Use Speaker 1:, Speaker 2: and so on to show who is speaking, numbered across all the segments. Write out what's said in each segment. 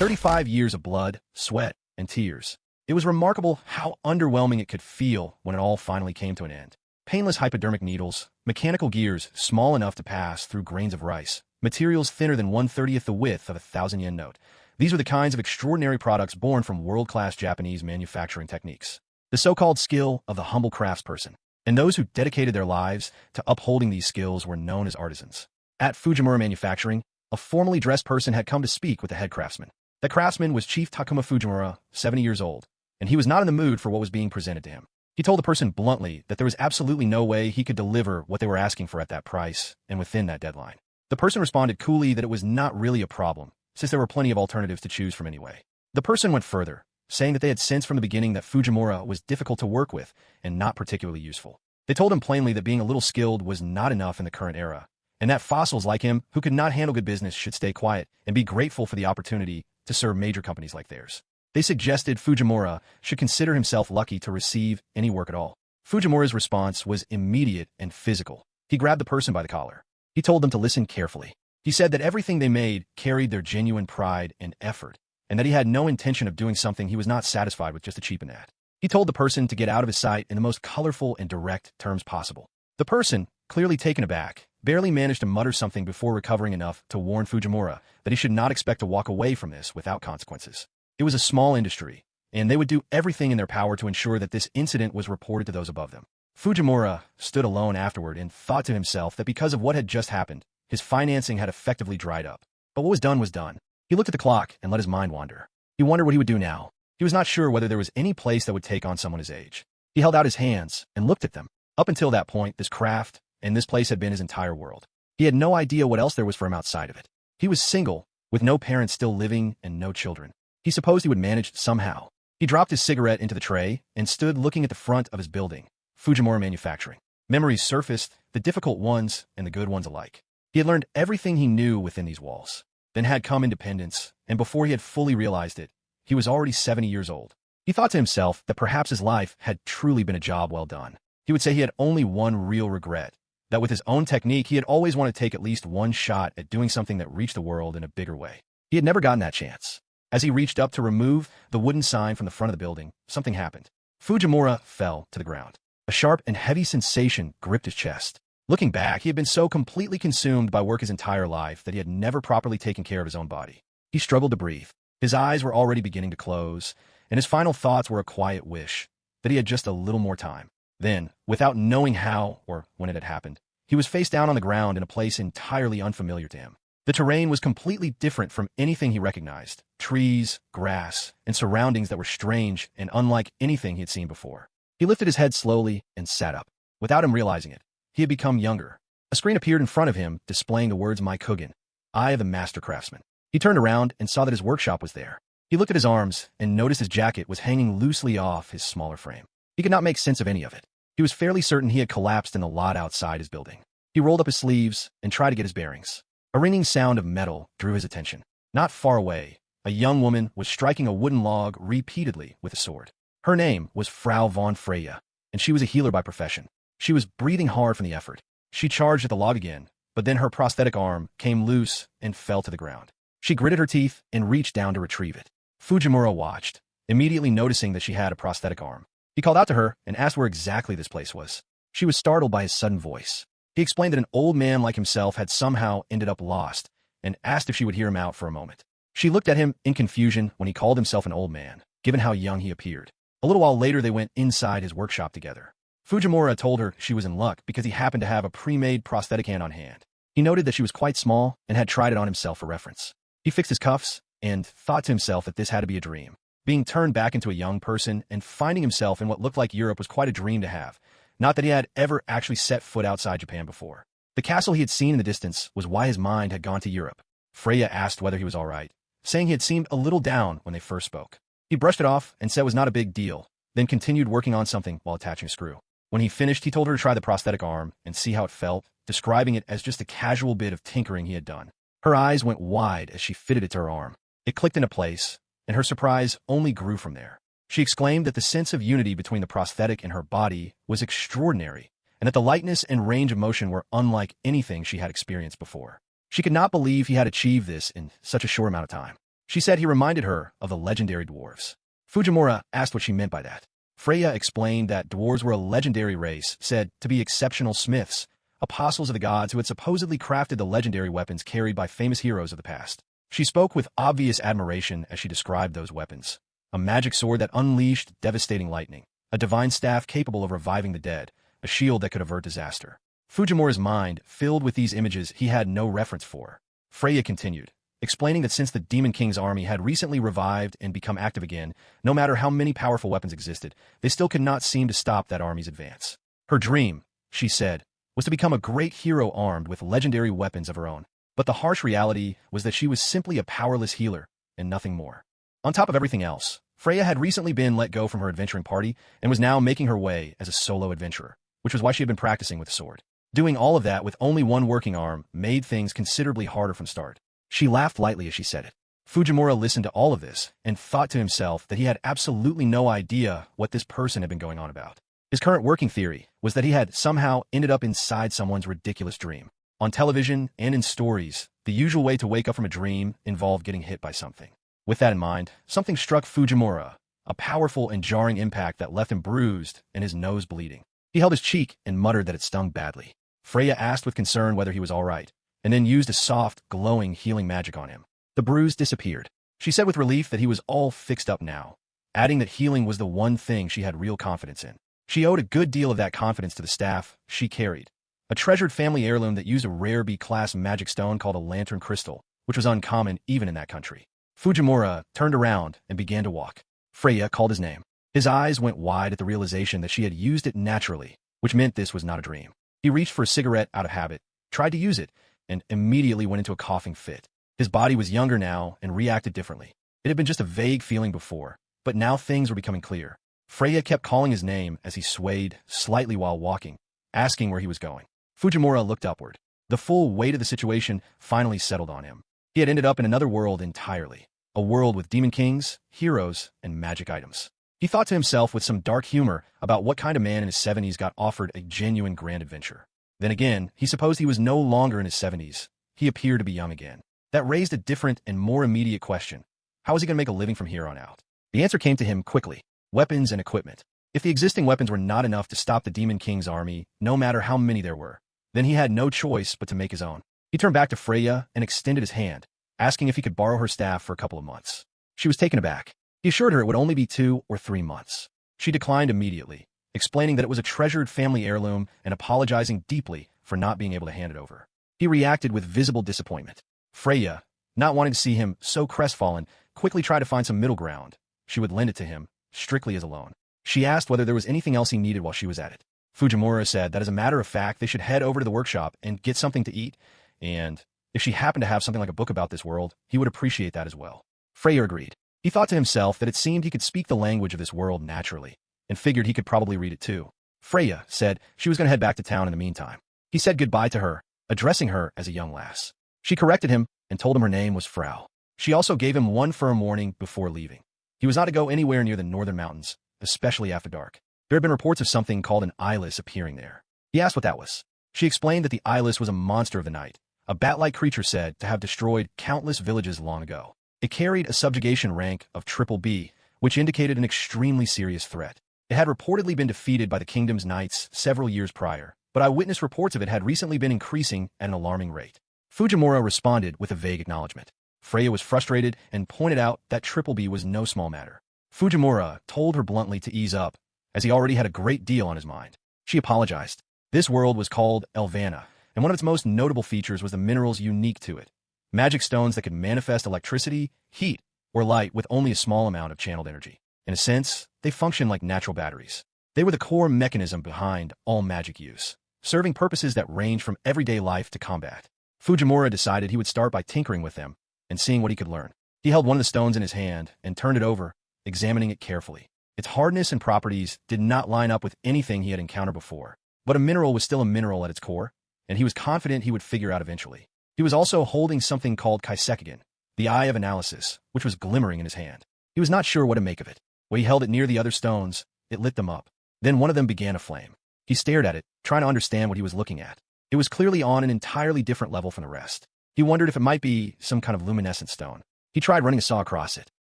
Speaker 1: 35 years of blood, sweat, and tears. It was remarkable how underwhelming it could feel when it all finally came to an end. Painless hypodermic needles, mechanical gears small enough to pass through grains of rice, materials thinner than 1/30th the width of a 1,000-yen note. These were the kinds of extraordinary products born from world-class Japanese manufacturing techniques. The so-called skill of the humble craftsperson. And those who dedicated their lives to upholding these skills were known as artisans. At Fujimura Manufacturing, a formally dressed person had come to speak with the head craftsman. The craftsman was Chief Takumi Fujimura, 70 years old, and he was not in the mood for what was being presented to him. He told the person bluntly that there was absolutely no way he could deliver what they were asking for at that price and within that deadline. The person responded coolly that it was not really a problem, since there were plenty of alternatives to choose from anyway. The person went further, saying that they had sensed from the beginning that Fujimura was difficult to work with and not particularly useful. They told him plainly that being a little skilled was not enough in the current era, and that fossils like him who could not handle good business should stay quiet and be grateful for the opportunity to serve major companies like theirs. They suggested Fujimura should consider himself lucky to receive any work at all. Fujimura's response was immediate and physical. He grabbed the person by the collar. He told them to listen carefully. He said that everything they made carried their genuine pride and effort, and that he had no intention of doing something he was not satisfied with just to cheapen that. He told the person to get out of his sight in the most colorful and direct terms possible. The person, clearly taken aback, barely managed to mutter something before recovering enough to warn Fujimura that he should not expect to walk away from this without consequences. It was a small industry, and they would do everything in their power to ensure that this incident was reported to those above them. Fujimura stood alone afterward and thought to himself that because of what had just happened, his financing had effectively dried up. But what was done was done. He looked at the clock and let his mind wander. He wondered what he would do now. He was not sure whether there was any place that would take on someone his age. He held out his hands and looked at them. Up until that point, this craft and this place had been his entire world. He had no idea what else there was for him outside of it. He was single, with no parents still living and no children. He supposed he would manage somehow. He dropped his cigarette into the tray and stood looking at the front of his building, Fujimura Manufacturing. Memories surfaced, the difficult ones and the good ones alike. He had learned everything he knew within these walls. Then had come independence, and before he had fully realized it, he was already 70 years old. He thought to himself that perhaps his life had truly been a job well done. He would say he had only one real regret, that with his own technique he had always wanted to take at least one shot at doing something that reached the world in a bigger way. He had never gotten that chance. As he reached up to remove the wooden sign from the front of the building, something happened. Fujimura fell to the ground. A sharp and heavy sensation gripped his chest. Looking back, he had been so completely consumed by work his entire life that he had never properly taken care of his own body. He struggled to breathe. His eyes were already beginning to close, and his final thoughts were a quiet wish that he had just a little more time. Then, without knowing how or when it had happened, he was face down on the ground in a place entirely unfamiliar to him. The terrain was completely different from anything he recognized. Trees, grass, and surroundings that were strange and unlike anything he had seen before. He lifted his head slowly and sat up. Without him realizing it, he had become younger. A screen appeared in front of him, displaying the words "My Kugan, I, the Master Craftsman." He turned around and saw that his workshop was there. He looked at his arms and noticed his jacket was hanging loosely off his smaller frame. He could not make sense of any of it. He was fairly certain he had collapsed in the lot outside his building. He rolled up his sleeves and tried to get his bearings. A ringing sound of metal drew his attention. Not far away, a young woman was striking a wooden log repeatedly with a sword. Her name was Frau von Freya, and she was a healer by profession. She was breathing hard from the effort. She charged at the log again, but then her prosthetic arm came loose and fell to the ground. She gritted her teeth and reached down to retrieve it. Fujimura watched, immediately noticing that she had a prosthetic arm. He called out to her and asked where exactly this place was. She was startled by his sudden voice. He explained that an old man like himself had somehow ended up lost and asked if she would hear him out for a moment. She looked at him in confusion when he called himself an old man, given how young he appeared. A little while later, they went inside his workshop together. Fujimura told her she was in luck because he happened to have a pre-made prosthetic hand on hand. He noted that she was quite small and had tried it on himself for reference. He fixed his cuffs and thought to himself that this had to be a dream. Being turned back into a young person and finding himself in what looked like Europe was quite a dream to have. Not that he had ever actually set foot outside Japan before. The castle he had seen in the distance was why his mind had gone to Europe. Freya asked whether he was all right, saying he had seemed a little down when they first spoke. He brushed it off and said it was not a big deal, then continued working on something while attaching a screw. When he finished, he told her to try the prosthetic arm and see how it felt, describing it as just a casual bit of tinkering he had done. Her eyes went wide as she fitted it to her arm. It clicked into place, and her surprise only grew from there. She exclaimed that the sense of unity between the prosthetic and her body was extraordinary, and that the lightness and range of motion were unlike anything she had experienced before. She could not believe he had achieved this in such a short amount of time. She said he reminded her of the legendary dwarves. Fujimura asked what she meant by that. Freya explained that dwarves were a legendary race, said to be exceptional smiths, apostles of the gods who had supposedly crafted the legendary weapons carried by famous heroes of the past. She spoke with obvious admiration as she described those weapons. A magic sword that unleashed devastating lightning, a divine staff capable of reviving the dead, a shield that could avert disaster. Fujimura's mind filled with these images he had no reference for. Freya continued, explaining that since the Demon King's army had recently revived and become active again, no matter how many powerful weapons existed, they still could not seem to stop that army's advance. Her dream, she said, was to become a great hero armed with legendary weapons of her own. But the harsh reality was that she was simply a powerless healer, and nothing more. On top of everything else, Freya had recently been let go from her adventuring party and was now making her way as a solo adventurer, which was why she had been practicing with the sword. Doing all of that with only one working arm made things considerably harder from start. She laughed lightly as she said it. Fujimura listened to all of this and thought to himself that he had absolutely no idea what this person had been going on about. His current working theory was that he had somehow ended up inside someone's ridiculous dream. On television and in stories, the usual way to wake up from a dream involved getting hit by something. With that in mind, something struck Fujimura, a powerful and jarring impact that left him bruised and his nose bleeding. He held his cheek and muttered that it stung badly. Freya asked with concern whether he was all right, and then used a soft, glowing healing magic on him. The bruise disappeared. She said with relief that he was all fixed up now, adding that healing was the one thing she had real confidence in. She owed a good deal of that confidence to the staff she carried, a treasured family heirloom that used a rare B-class magic stone called a lantern crystal, which was uncommon even in that country. Fujimura turned around and began to walk. Freya called his name. His eyes went wide at the realization that she had used it naturally, which meant this was not a dream. He reached for a cigarette out of habit, tried to use it, and immediately went into a coughing fit. His body was younger now and reacted differently. It had been just a vague feeling before, but now things were becoming clear. Freya kept calling his name as he swayed slightly while walking, asking where he was going. Fujimura looked upward. The full weight of the situation finally settled on him. He had ended up in another world entirely, a world with demon kings, heroes, and magic items. He thought to himself with some dark humor about what kind of man in his 70s got offered a genuine grand adventure. Then again, he supposed he was no longer in his 70s. He appeared to be young again. That raised a different and more immediate question. How was he going to make a living from here on out? The answer came to him quickly. Weapons and equipment. If the existing weapons were not enough to stop the Demon King's army, no matter how many there were, then he had no choice but to make his own. He turned back to Freya and extended his hand, asking if he could borrow her staff for a couple of months. She was taken aback. He assured her it would only be 2 or 3 months. She declined immediately, explaining that it was a treasured family heirloom and apologizing deeply for not being able to hand it over. He reacted with visible disappointment. Freya, not wanting to see him so crestfallen, quickly tried to find some middle ground. She would lend it to him, strictly as a loan. She asked whether there was anything else he needed while she was at it. Fujimura said that as a matter of fact, they should head over to the workshop and get something to eat, and if she happened to have something like a book about this world, he would appreciate that as well. Freya agreed. He thought to himself that it seemed he could speak the language of this world naturally, and figured he could probably read it too. Freya said she was going to head back to town in the meantime. He said goodbye to her, addressing her as a young lass. She corrected him and told him her name was Frau. She also gave him one firm warning before leaving. He was not to go anywhere near the northern mountains, especially after dark. There had been reports of something called an eyeless appearing there. He asked what that was. She explained that the eyeless was a monster of the night, a bat-like creature said to have destroyed countless villages long ago. It carried a subjugation rank of triple B, which indicated an extremely serious threat. It had reportedly been defeated by the kingdom's knights several years prior, but eyewitness reports of it had recently been increasing at an alarming rate. Fujimura responded with a vague acknowledgement. Freya was frustrated and pointed out that triple B was no small matter. Fujimura told her bluntly to ease up, as he already had a great deal on his mind. She apologized. This world was called Elvana, and one of its most notable features was the minerals unique to it. Magic stones that could manifest electricity, heat, or light with only a small amount of channeled energy. In a sense, they functioned like natural batteries. They were the core mechanism behind all magic use, serving purposes that range from everyday life to combat. Fujimura decided he would start by tinkering with them and seeing what he could learn. He held one of the stones in his hand and turned it over, examining it carefully. Its hardness and properties did not line up with anything he had encountered before, but a mineral was still a mineral at its core, and he was confident he would figure out eventually. He was also holding something called Kaisekigen, the eye of analysis, which was glimmering in his hand. He was not sure what to make of it. When he held it near the other stones, it lit them up. Then one of them began a flame. He stared at it, trying to understand what he was looking at. It was clearly on an entirely different level from the rest. He wondered if it might be some kind of luminescent stone. He tried running a saw across it.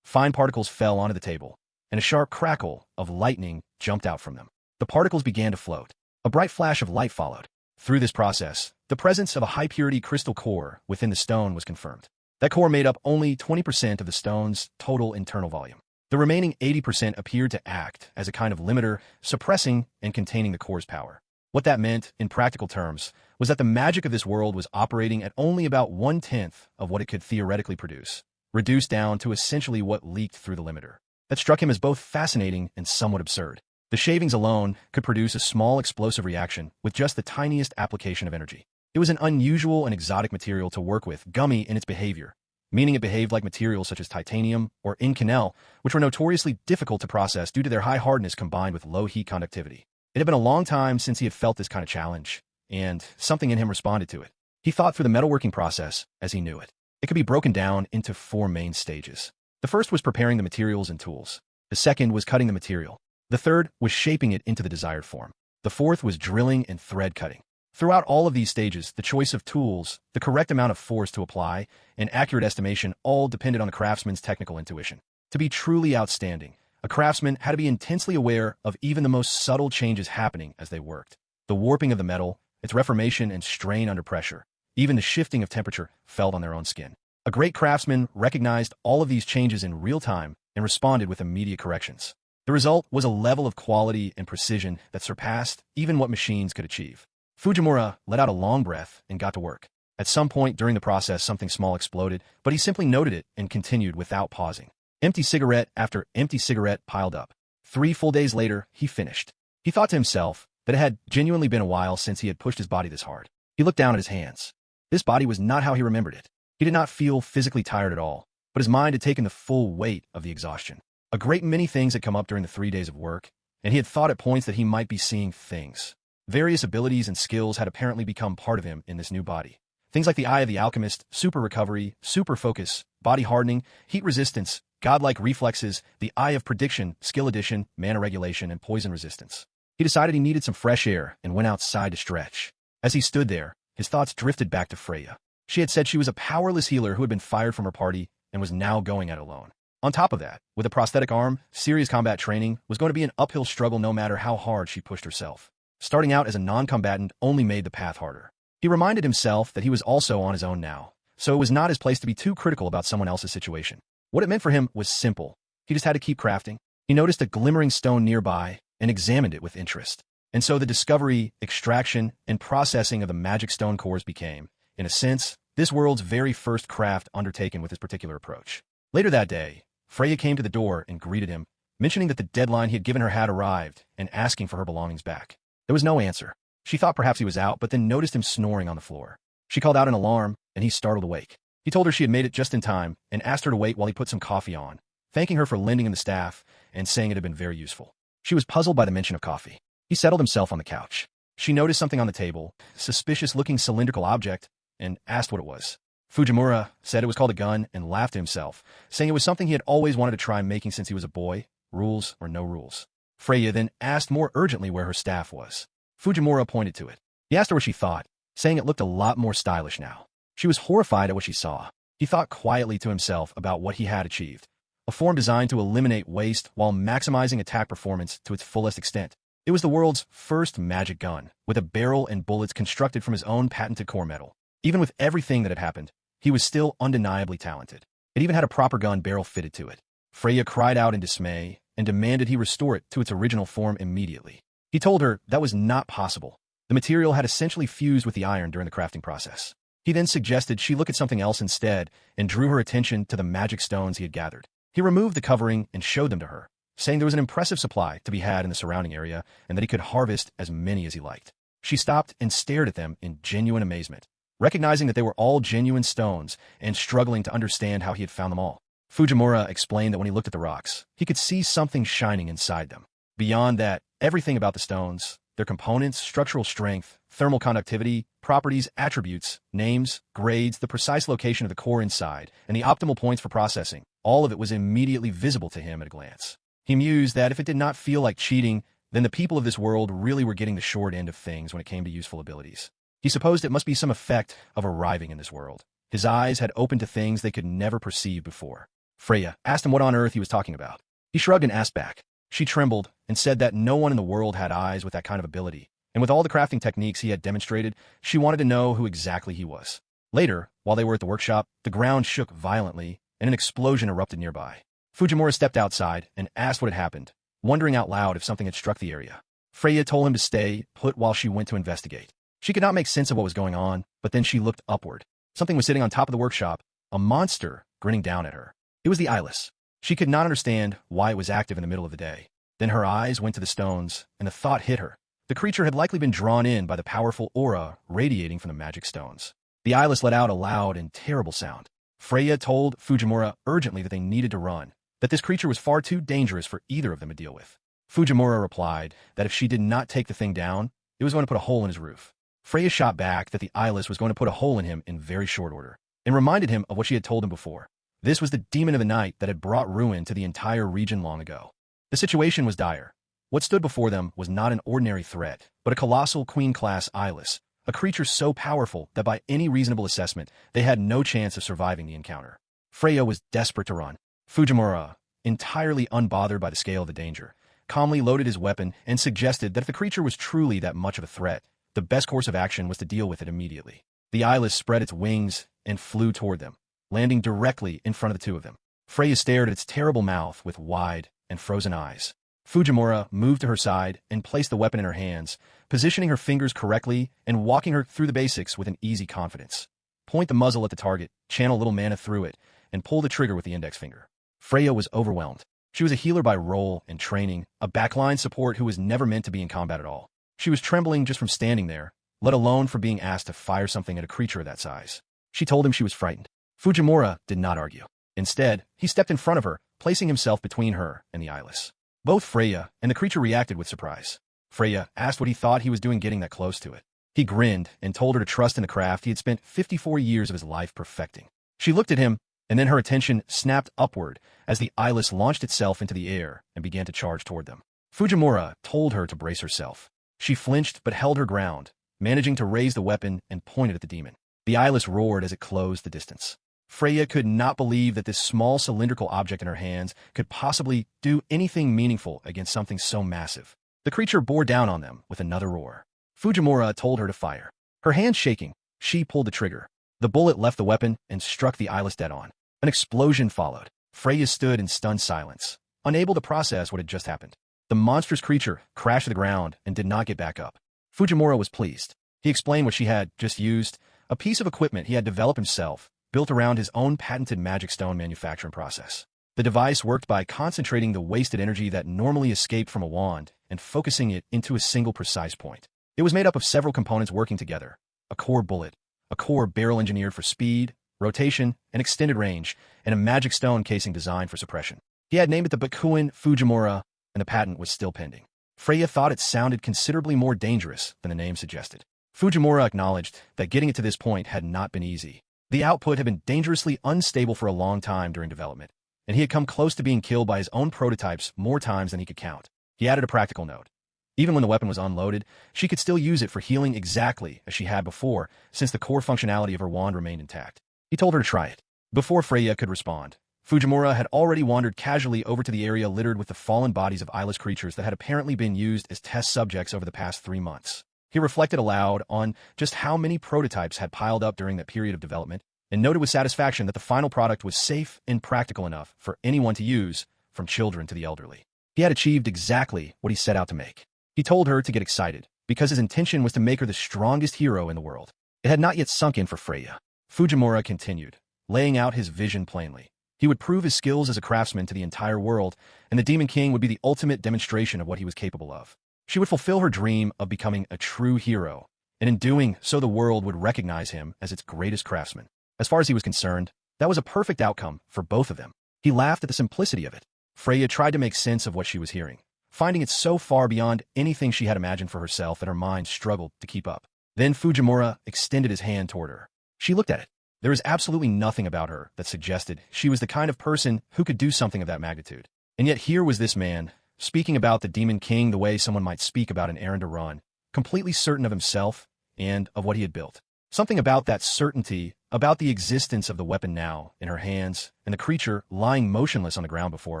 Speaker 1: Fine particles fell onto the table, and a sharp crackle of lightning jumped out from them. The particles began to float. A bright flash of light followed. Through this process, the presence of a high-purity crystal core within the stone was confirmed. That core made up only 20% of the stone's total internal volume. The remaining 80% appeared to act as a kind of limiter, suppressing and containing the core's power. What that meant, in practical terms, was that the magic of this world was operating at only about 1/10 of what it could theoretically produce, reduced down to essentially what leaked through the limiter. That struck him as both fascinating and somewhat absurd. The shavings alone could produce a small explosive reaction with just the tiniest application of energy. It was an unusual and exotic material to work with, gummy in its behavior, meaning it behaved like materials such as titanium or inconel, which were notoriously difficult to process due to their high hardness combined with low heat conductivity. It had been a long time since he had felt this kind of challenge, and something in him responded to it. He thought through the metalworking process as he knew it. It could be broken down into 4 main stages. The first was preparing the materials and tools. The second was cutting the material. The third was shaping it into the desired form. The fourth was drilling and thread cutting. Throughout all of these stages, the choice of tools, the correct amount of force to apply, and accurate estimation all depended on the craftsman's technical intuition. To be truly outstanding, a craftsman had to be intensely aware of even the most subtle changes happening as they worked. The warping of the metal, its reformation and strain under pressure, even the shifting of temperature felt on their own skin. A great craftsman recognized all of these changes in real time and responded with immediate corrections. The result was a level of quality and precision that surpassed even what machines could achieve. Fujimura let out a long breath and got to work. At some point during the process, something small exploded, but he simply noted it and continued without pausing. Empty cigarette after empty cigarette piled up. 3 full days later, he finished. He thought to himself that it had genuinely been a while since he had pushed his body this hard. He looked down at his hands. This body was not how he remembered it. He did not feel physically tired at all, but his mind had taken the full weight of the exhaustion. A great many things had come up during the 3 days of work, and he had thought at points that he might be seeing things. Various abilities and skills had apparently become part of him in this new body. Things like the eye of the alchemist, super recovery, super focus, body hardening, heat resistance, godlike reflexes, the eye of prediction, skill addition, mana regulation, and poison resistance. He decided he needed some fresh air and went outside to stretch. As he stood there, his thoughts drifted back to Frau. She had said she was a powerless healer who had been fired from her party and was now going at it alone. On top of that, with a prosthetic arm, serious combat training was going to be an uphill struggle no matter how hard she pushed herself. Starting out as a non-combatant only made the path harder. He reminded himself that he was also on his own now, so it was not his place to be too critical about someone else's situation. What it meant for him was simple. He just had to keep crafting. He noticed a glimmering stone nearby and examined it with interest. And so the discovery, extraction, and processing of the magic stone cores became, in a sense, this world's very first craft undertaken with this particular approach. Later that day, Frau came to the door and greeted him, mentioning that the deadline he had given her had arrived and asking for her belongings back. There was no answer. She thought perhaps he was out, but then noticed him snoring on the floor. She called out an alarm, and he startled awake. He told her she had made it just in time and asked her to wait while he put some coffee on, thanking her for lending him the staff and saying it had been very useful. She was puzzled by the mention of coffee. He settled himself on the couch. She noticed something on the table, suspicious-looking cylindrical object, and asked what it was. Fujimura said it was called a gun and laughed to himself, saying it was something he had always wanted to try making since he was a boy, rules or no rules. Frau then asked more urgently where her staff was. Fujimura pointed to it. He asked her what she thought, saying it looked a lot more stylish now. She was horrified at what she saw. He thought quietly to himself about what he had achieved. A form designed to eliminate waste while maximizing attack performance to its fullest extent. It was the world's first magic gun, with a barrel and bullets constructed from his own patented core metal. Even with everything that had happened, he was still undeniably talented. It even had a proper gun barrel fitted to it. Frau cried out in dismay and demanded he restore it to its original form immediately. He told her that was not possible. The material had essentially fused with the iron during the crafting process. He then suggested she look at something else instead and drew her attention to the magic stones he had gathered. He removed the covering and showed them to her, saying there was an impressive supply to be had in the surrounding area and that he could harvest as many as he liked. She stopped and stared at them in genuine amazement, recognizing that they were all genuine stones and struggling to understand how he had found them all. Fujimura explained that when he looked at the rocks, he could see something shining inside them. Beyond that, everything about the stones, their components, structural strength, thermal conductivity, properties, attributes, names, grades, the precise location of the core inside, and the optimal points for processing, all of it was immediately visible to him at a glance. He mused that if it did not feel like cheating, then the people of this world really were getting the short end of things when it came to useful abilities. He supposed it must be some effect of arriving in this world. His eyes had opened to things they could never perceive before. Freya asked him what on earth he was talking about. He shrugged and asked back. She trembled and said that no one in the world had eyes with that kind of ability, and with all the crafting techniques he had demonstrated, she wanted to know who exactly he was. Later, while they were at the workshop, the ground shook violently, and an explosion erupted nearby. Fujimura stepped outside and asked what had happened, wondering out loud if something had struck the area. Freya told him to stay put while she went to investigate. She could not make sense of what was going on, but then she looked upward. Something was sitting on top of the workshop, a monster grinning down at her. It was the eyeless. She could not understand why it was active in the middle of the day. Then her eyes went to the stones, and the thought hit her. The creature had likely been drawn in by the powerful aura radiating from the magic stones. The eyeless let out a loud and terrible sound. Freya told Fujimura urgently that they needed to run, that this creature was far too dangerous for either of them to deal with. Fujimura replied that if she did not take the thing down, it was going to put a hole in his roof. Freya shot back that the eyeless was going to put a hole in him in very short order, and reminded him of what she had told him before. This was the demon of the night that had brought ruin to the entire region long ago. The situation was dire. What stood before them was not an ordinary threat, but a colossal queen-class eyeless, a creature so powerful that by any reasonable assessment, they had no chance of surviving the encounter. Freya was desperate to run. Fujimura, entirely unbothered by the scale of the danger, calmly loaded his weapon and suggested that if the creature was truly that much of a threat, the best course of action was to deal with it immediately. The eyeless spread its wings and flew toward them, landing directly in front of the two of them. Freya stared at its terrible mouth with wide and frozen eyes. Fujimura moved to her side and placed the weapon in her hands, positioning her fingers correctly and walking her through the basics with an easy confidence. Point the muzzle at the target, channel little mana through it, and pull the trigger with the index finger. Freya was overwhelmed. She was a healer by role and training, a backline support who was never meant to be in combat at all. She was trembling just from standing there, let alone for being asked to fire something at a creature of that size. She told him she was frightened. Fujimura did not argue. Instead, he stepped in front of her, placing himself between her and the eyeless. Both Freya and the creature reacted with surprise. Freya asked what he thought he was doing getting that close to it. He grinned and told her to trust in the craft he had spent 54 years of his life perfecting. She looked at him, and then her attention snapped upward as the eyeless launched itself into the air and began to charge toward them. Fujimura told her to brace herself. She flinched but held her ground, managing to raise the weapon and point it at the demon. The eyeless roared as it closed the distance. Freya could not believe that this small cylindrical object in her hands could possibly do anything meaningful against something so massive. The creature bore down on them with another roar. Fujimura told her to fire. Her hands shaking, she pulled the trigger. The bullet left the weapon and struck the eyeless dead on. An explosion followed. Freya stood in stunned silence, unable to process what had just happened. The monstrous creature crashed to the ground and did not get back up. Fujimura was pleased. He explained what she had just used, a piece of equipment he had developed himself, built around his own patented magic stone manufacturing process. The device worked by concentrating the wasted energy that normally escaped from a wand and focusing it into a single precise point. It was made up of several components working together: a core bullet, a core barrel engineered for speed, rotation, and extended range, and a magic stone casing designed for suppression. He had named it the Bakuin Fujimura, and the patent was still pending. Freya thought it sounded considerably more dangerous than the name suggested. Fujimura acknowledged that getting it to this point had not been easy. The output had been dangerously unstable for a long time during development, and he had come close to being killed by his own prototypes more times than he could count. He added a practical note. Even when the weapon was unloaded, she could still use it for healing exactly as she had before, since the core functionality of her wand remained intact. He told her to try it. Before Freya could respond, Fujimura had already wandered casually over to the area littered with the fallen bodies of eyeless creatures that had apparently been used as test subjects over the past 3 months. He reflected aloud on just how many prototypes had piled up during that period of development, and noted with satisfaction that the final product was safe and practical enough for anyone to use, from children to the elderly. He had achieved exactly what he set out to make. He told her to get excited, because his intention was to make her the strongest hero in the world. It had not yet sunk in for Freya. Fujimura continued, laying out his vision plainly. He would prove his skills as a craftsman to the entire world, and the Demon King would be the ultimate demonstration of what he was capable of. She would fulfill her dream of becoming a true hero, and in doing so the world would recognize him as its greatest craftsman. As far as he was concerned, that was a perfect outcome for both of them. He laughed at the simplicity of it. Freya tried to make sense of what she was hearing, finding it so far beyond anything she had imagined for herself that her mind struggled to keep up. Then Fujimura extended his hand toward her. She looked at it. There was absolutely nothing about her that suggested she was the kind of person who could do something of that magnitude. And yet here was this man, speaking about the Demon King the way someone might speak about an errand to run, completely certain of himself and of what he had built. Something about that certainty about the existence of the weapon now in her hands and the creature lying motionless on the ground before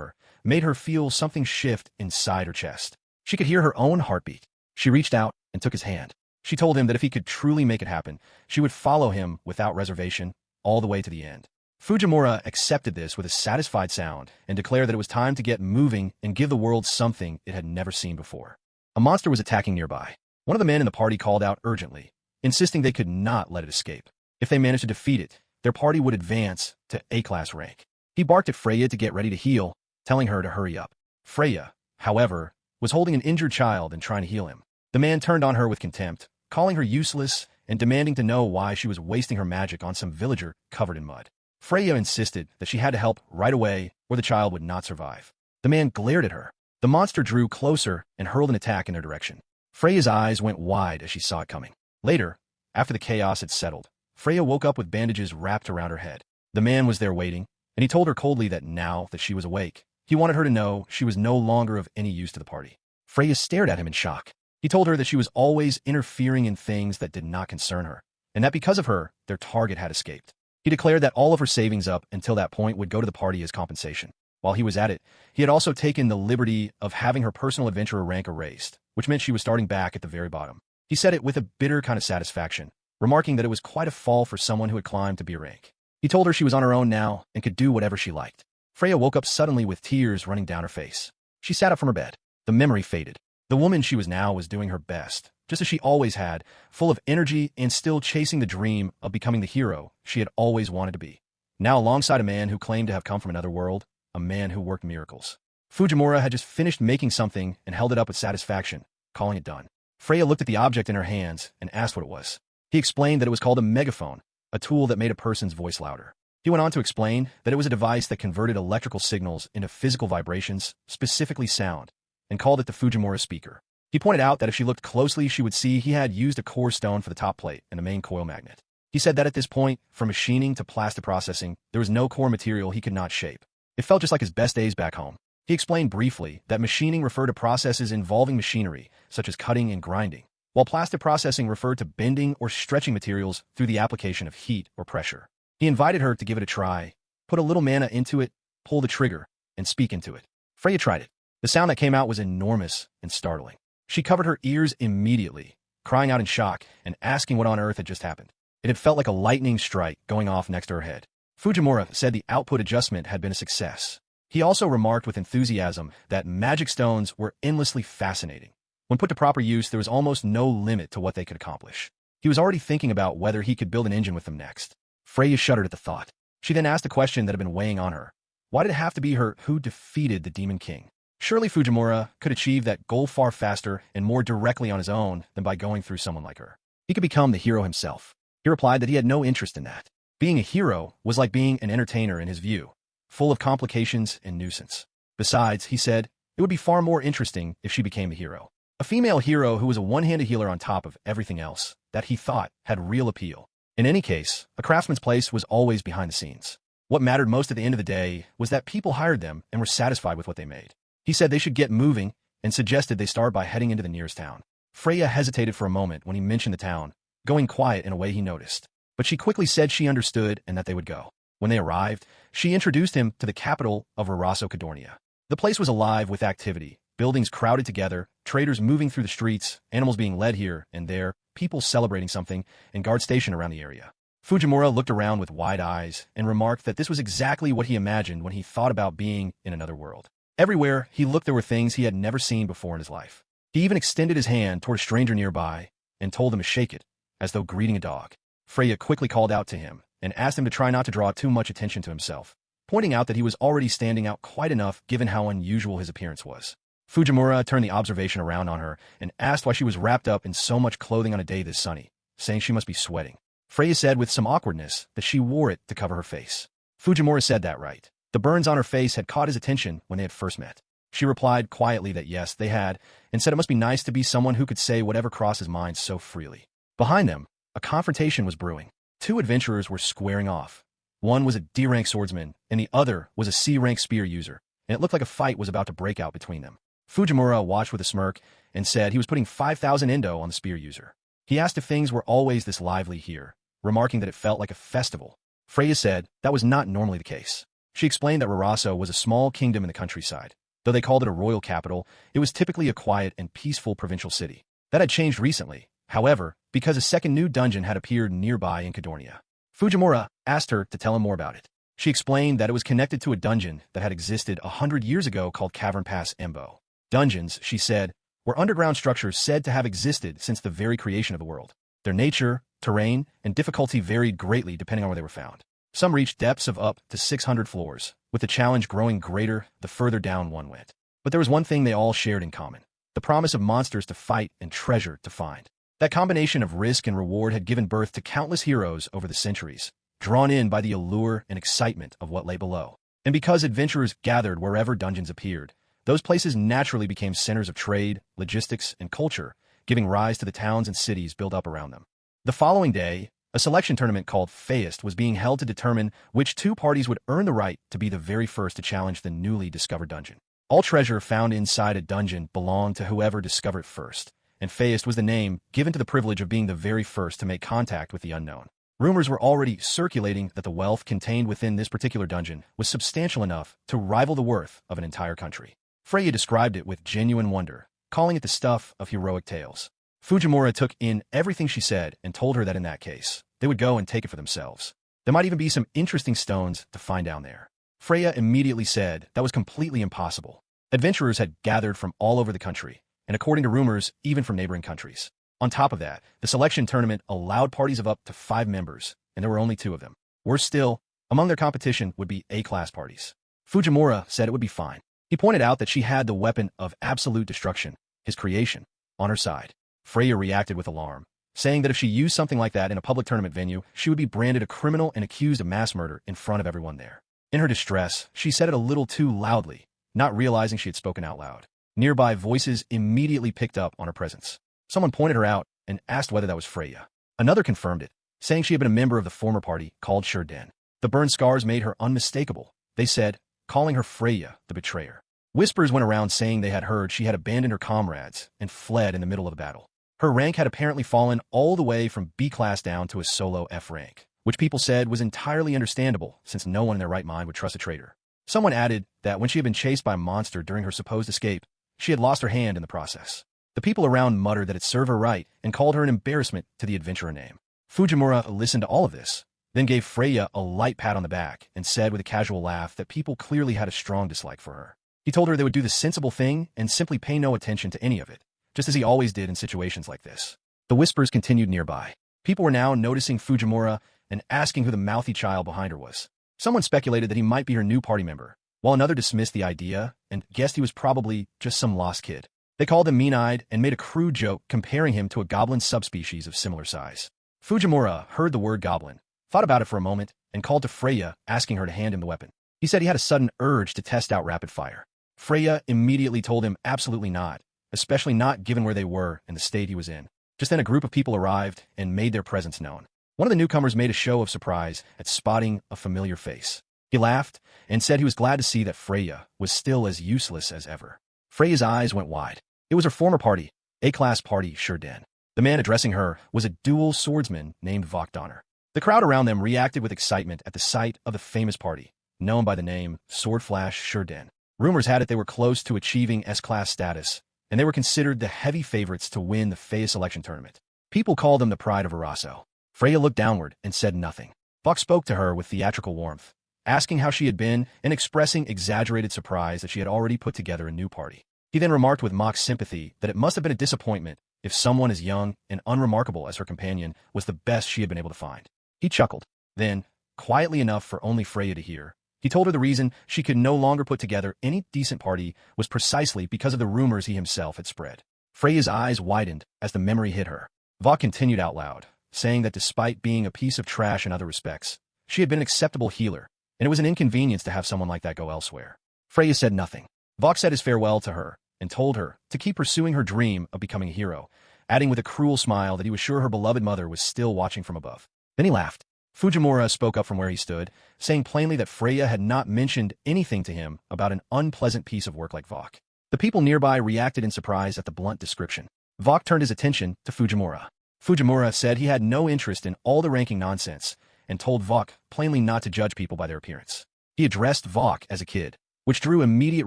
Speaker 1: her made her feel something shift inside her chest. She could hear her own heartbeat. She reached out and took his hand. She told him that if he could truly make it happen, she would follow him without reservation all the way to the end. Fujimura accepted this with a satisfied sound and declared that it was time to get moving and give the world something it had never seen before. A monster was attacking nearby. One of the men in the party called out urgently, insisting they could not let it escape. If they managed to defeat it, their party would advance to A-class rank. He barked at Freya to get ready to heal, telling her to hurry up. Freya, however, was holding an injured child and trying to heal him. The man turned on her with contempt, calling her useless and demanding to know why she was wasting her magic on some villager covered in mud. Freya insisted that she had to help right away or the child would not survive. The man glared at her. The monster drew closer and hurled an attack in their direction. Freya's eyes went wide as she saw it coming. Later, after the chaos had settled, Freya woke up with bandages wrapped around her head. The man was there waiting, and he told her coldly that now that she was awake, he wanted her to know she was no longer of any use to the party. Freya stared at him in shock. He told her that she was always interfering in things that did not concern her, and that because of her, their target had escaped. He declared that all of her savings up until that point would go to the party as compensation. While he was at it, he had also taken the liberty of having her personal adventurer rank erased, which meant she was starting back at the very bottom. He said it with a bitter kind of satisfaction, remarking that it was quite a fall for someone who had climbed to B rank. He told her she was on her own now and could do whatever she liked. Freya woke up suddenly with tears running down her face. She sat up from her bed. The memory faded. The woman she was now was doing her best, just as she always had, full of energy and still chasing the dream of becoming the hero she had always wanted to be. Now alongside a man who claimed to have come from another world, a man who worked miracles. Fujimura had just finished making something and held it up with satisfaction, calling it done. Freya looked at the object in her hands and asked what it was. He explained that it was called a megaphone, a tool that made a person's voice louder. He went on to explain that it was a device that converted electrical signals into physical vibrations, specifically sound, and called it the Fujimura speaker. He pointed out that if she looked closely, she would see he had used a core stone for the top plate and the main coil magnet. He said that at this point, from machining to plastic processing, there was no core material he could not shape. It felt just like his best days back home. He explained briefly that machining referred to processes involving machinery, such as cutting and grinding, while plastic processing referred to bending or stretching materials through the application of heat or pressure. He invited her to give it a try, put a little mana into it, pull the trigger, and speak into it. Freya tried it. The sound that came out was enormous and startling. She covered her ears immediately, crying out in shock and asking what on earth had just happened. It had felt like a lightning strike going off next to her head. Fujimura said the output adjustment had been a success. He also remarked with enthusiasm that magic stones were endlessly fascinating. When put to proper use, there was almost no limit to what they could accomplish. He was already thinking about whether he could build an engine with them next. Freya shuddered at the thought. She then asked a question that had been weighing on her. Why did it have to be her who defeated the Demon King? Surely Fujimura could achieve that goal far faster and more directly on his own than by going through someone like her. He could become the hero himself. He replied that he had no interest in that. Being a hero was like being an entertainer in his view, full of complications and nuisance. Besides, he said, it would be far more interesting if she became the hero. A female hero who was a one-handed healer on top of everything else that he thought had real appeal. In any case, a craftsman's place was always behind the scenes. What mattered most at the end of the day was that people hired them and were satisfied with what they made. He said they should get moving and suggested they start by heading into the nearest town. Freya hesitated for a moment when he mentioned the town, going quiet in a way he noticed. But she quickly said she understood and that they would go. When they arrived, she introduced him to the capital of Raso Cadornia. The place was alive with activity, buildings crowded together, traders moving through the streets, animals being led here and there, people celebrating something, and guards stationed around the area. Fujimura looked around with wide eyes and remarked that this was exactly what he imagined when he thought about being in another world. Everywhere he looked there were things he had never seen before in his life. He even extended his hand toward a stranger nearby and told him to shake it, as though greeting a dog. Freya quickly called out to him and asked him to try not to draw too much attention to himself, pointing out that he was already standing out quite enough given how unusual his appearance was. Fujimura turned the observation around on her and asked why she was wrapped up in so much clothing on a day this sunny, saying she must be sweating. Freya said with some awkwardness that she wore it to cover her face. Fujimura said that right. The burns on her face had caught his attention when they had first met. She replied quietly that yes, they had, and said it must be nice to be someone who could say whatever crossed his mind so freely. Behind them, a confrontation was brewing. Two adventurers were squaring off. One was a D-rank swordsman, and the other was a C-rank spear user, and it looked like a fight was about to break out between them. Fujimura watched with a smirk and said he was putting 5,000 endo on the spear user. He asked if things were always this lively here, remarking that it felt like a festival. Freya said that was not normally the case. She explained that Rarasso was a small kingdom in the countryside. Though they called it a royal capital, it was typically a quiet and peaceful provincial city. That had changed recently, however, because a second new dungeon had appeared nearby in Cadornia. Fujimura asked her to tell him more about it. She explained that it was connected to a dungeon that had existed 100 years ago called Cavern Pass Embo. Dungeons, she said, were underground structures said to have existed since the very creation of the world. Their nature, terrain, and difficulty varied greatly depending on where they were found. Some reached depths of up to 600 floors, with the challenge growing greater the further down one went. But there was one thing they all shared in common: the promise of monsters to fight and treasure to find. That combination of risk and reward had given birth to countless heroes over the centuries, drawn in by the allure and excitement of what lay below. And because adventurers gathered wherever dungeons appeared, those places naturally became centers of trade, logistics, and culture, giving rise to the towns and cities built up around them. The following day, a selection tournament called Feist was being held to determine which two parties would earn the right to be the very first to challenge the newly discovered dungeon. All treasure found inside a dungeon belonged to whoever discovered it first, and Feist was the name given to the privilege of being the very first to make contact with the unknown. Rumors were already circulating that the wealth contained within this particular dungeon was substantial enough to rival the worth of an entire country. Freya described it with genuine wonder, calling it the stuff of heroic tales. Fujimura took in everything she said and told her that in that case, they would go and take it for themselves. There might even be some interesting stones to find down there. Freya immediately said that was completely impossible. Adventurers had gathered from all over the country, and according to rumors, even from neighboring countries. On top of that, the selection tournament allowed parties of up to 5 members, and there were only 2 of them. Worse still, among their competition would be A-class parties. Fujimura said it would be fine. He pointed out that she had the weapon of absolute destruction, his creation, on her side. Freya reacted with alarm, saying that if she used something like that in a public tournament venue, she would be branded a criminal and accused of mass murder in front of everyone there. In her distress, she said it a little too loudly, not realizing she had spoken out loud. Nearby voices immediately picked up on her presence. Someone pointed her out and asked whether that was Freya. Another confirmed it, saying she had been a member of the former party called Shurden. The burn scars made her unmistakable, they said, calling her Freya, the betrayer. Whispers went around saying they had heard she had abandoned her comrades and fled in the middle of the battle. Her rank had apparently fallen all the way from B-class down to a solo F rank, which people said was entirely understandable since no one in their right mind would trust a traitor. Someone added that when she had been chased by a monster during her supposed escape, she had lost her hand in the process. The people around muttered that it served her right and called her an embarrassment to the adventurer name. Fujimura listened to all of this, then gave Freya a light pat on the back and said with a casual laugh that people clearly had a strong dislike for her. He told her they would do the sensible thing and simply pay no attention to any of it, just as he always did in situations like this. The whispers continued nearby. People were now noticing Fujimura and asking who the mouthy child behind her was. Someone speculated that he might be her new party member, while another dismissed the idea and guessed he was probably just some lost kid. They called him mean-eyed and made a crude joke comparing him to a goblin subspecies of similar size. Fujimura heard the word goblin, thought about it for a moment, and called to Freya, asking her to hand him the weapon. He said he had a sudden urge to test out rapid fire. Freya immediately told him absolutely not, especially not given where they were and the state he was in. Just then a group of people arrived and made their presence known. One of the newcomers made a show of surprise at spotting a familiar face. He laughed and said he was glad to see that Freya was still as useless as ever. Freya's eyes went wide. It was her former party, A-class party Shurden. The man addressing her was a dual swordsman named Vokdonner. The crowd around them reacted with excitement at the sight of the famous party, known by the name Swordflash Shurden. Rumors had it they were close to achieving S-class status, and they were considered the heavy favorites to win the Feist selection tournament. People called them the pride of Arasso. Freya looked downward and said nothing. Vok spoke to her with theatrical warmth, asking how she had been and expressing exaggerated surprise that she had already put together a new party. He then remarked with mock sympathy that it must have been a disappointment if someone as young and unremarkable as her companion was the best she had been able to find. He chuckled. Then, quietly enough for only Freya to hear, he told her the reason she could no longer put together any decent party was precisely because of the rumors he himself had spread. Freya's eyes widened as the memory hit her. Vok continued out loud, saying that despite being a piece of trash in other respects, she had been an acceptable healer, and it was an inconvenience to have someone like that go elsewhere. Freya said nothing. Vok said his farewell to her and told her to keep pursuing her dream of becoming a hero, adding with a cruel smile that he was sure her beloved mother was still watching from above. Then he laughed. Fujimura spoke up from where he stood, saying plainly that Freya had not mentioned anything to him about an unpleasant piece of work like Vok. The people nearby reacted in surprise at the blunt description. Vok turned his attention to Fujimura. Fujimura said he had no interest in all the ranking nonsense and told Vok plainly not to judge people by their appearance. He addressed Vok as a kid, which drew immediate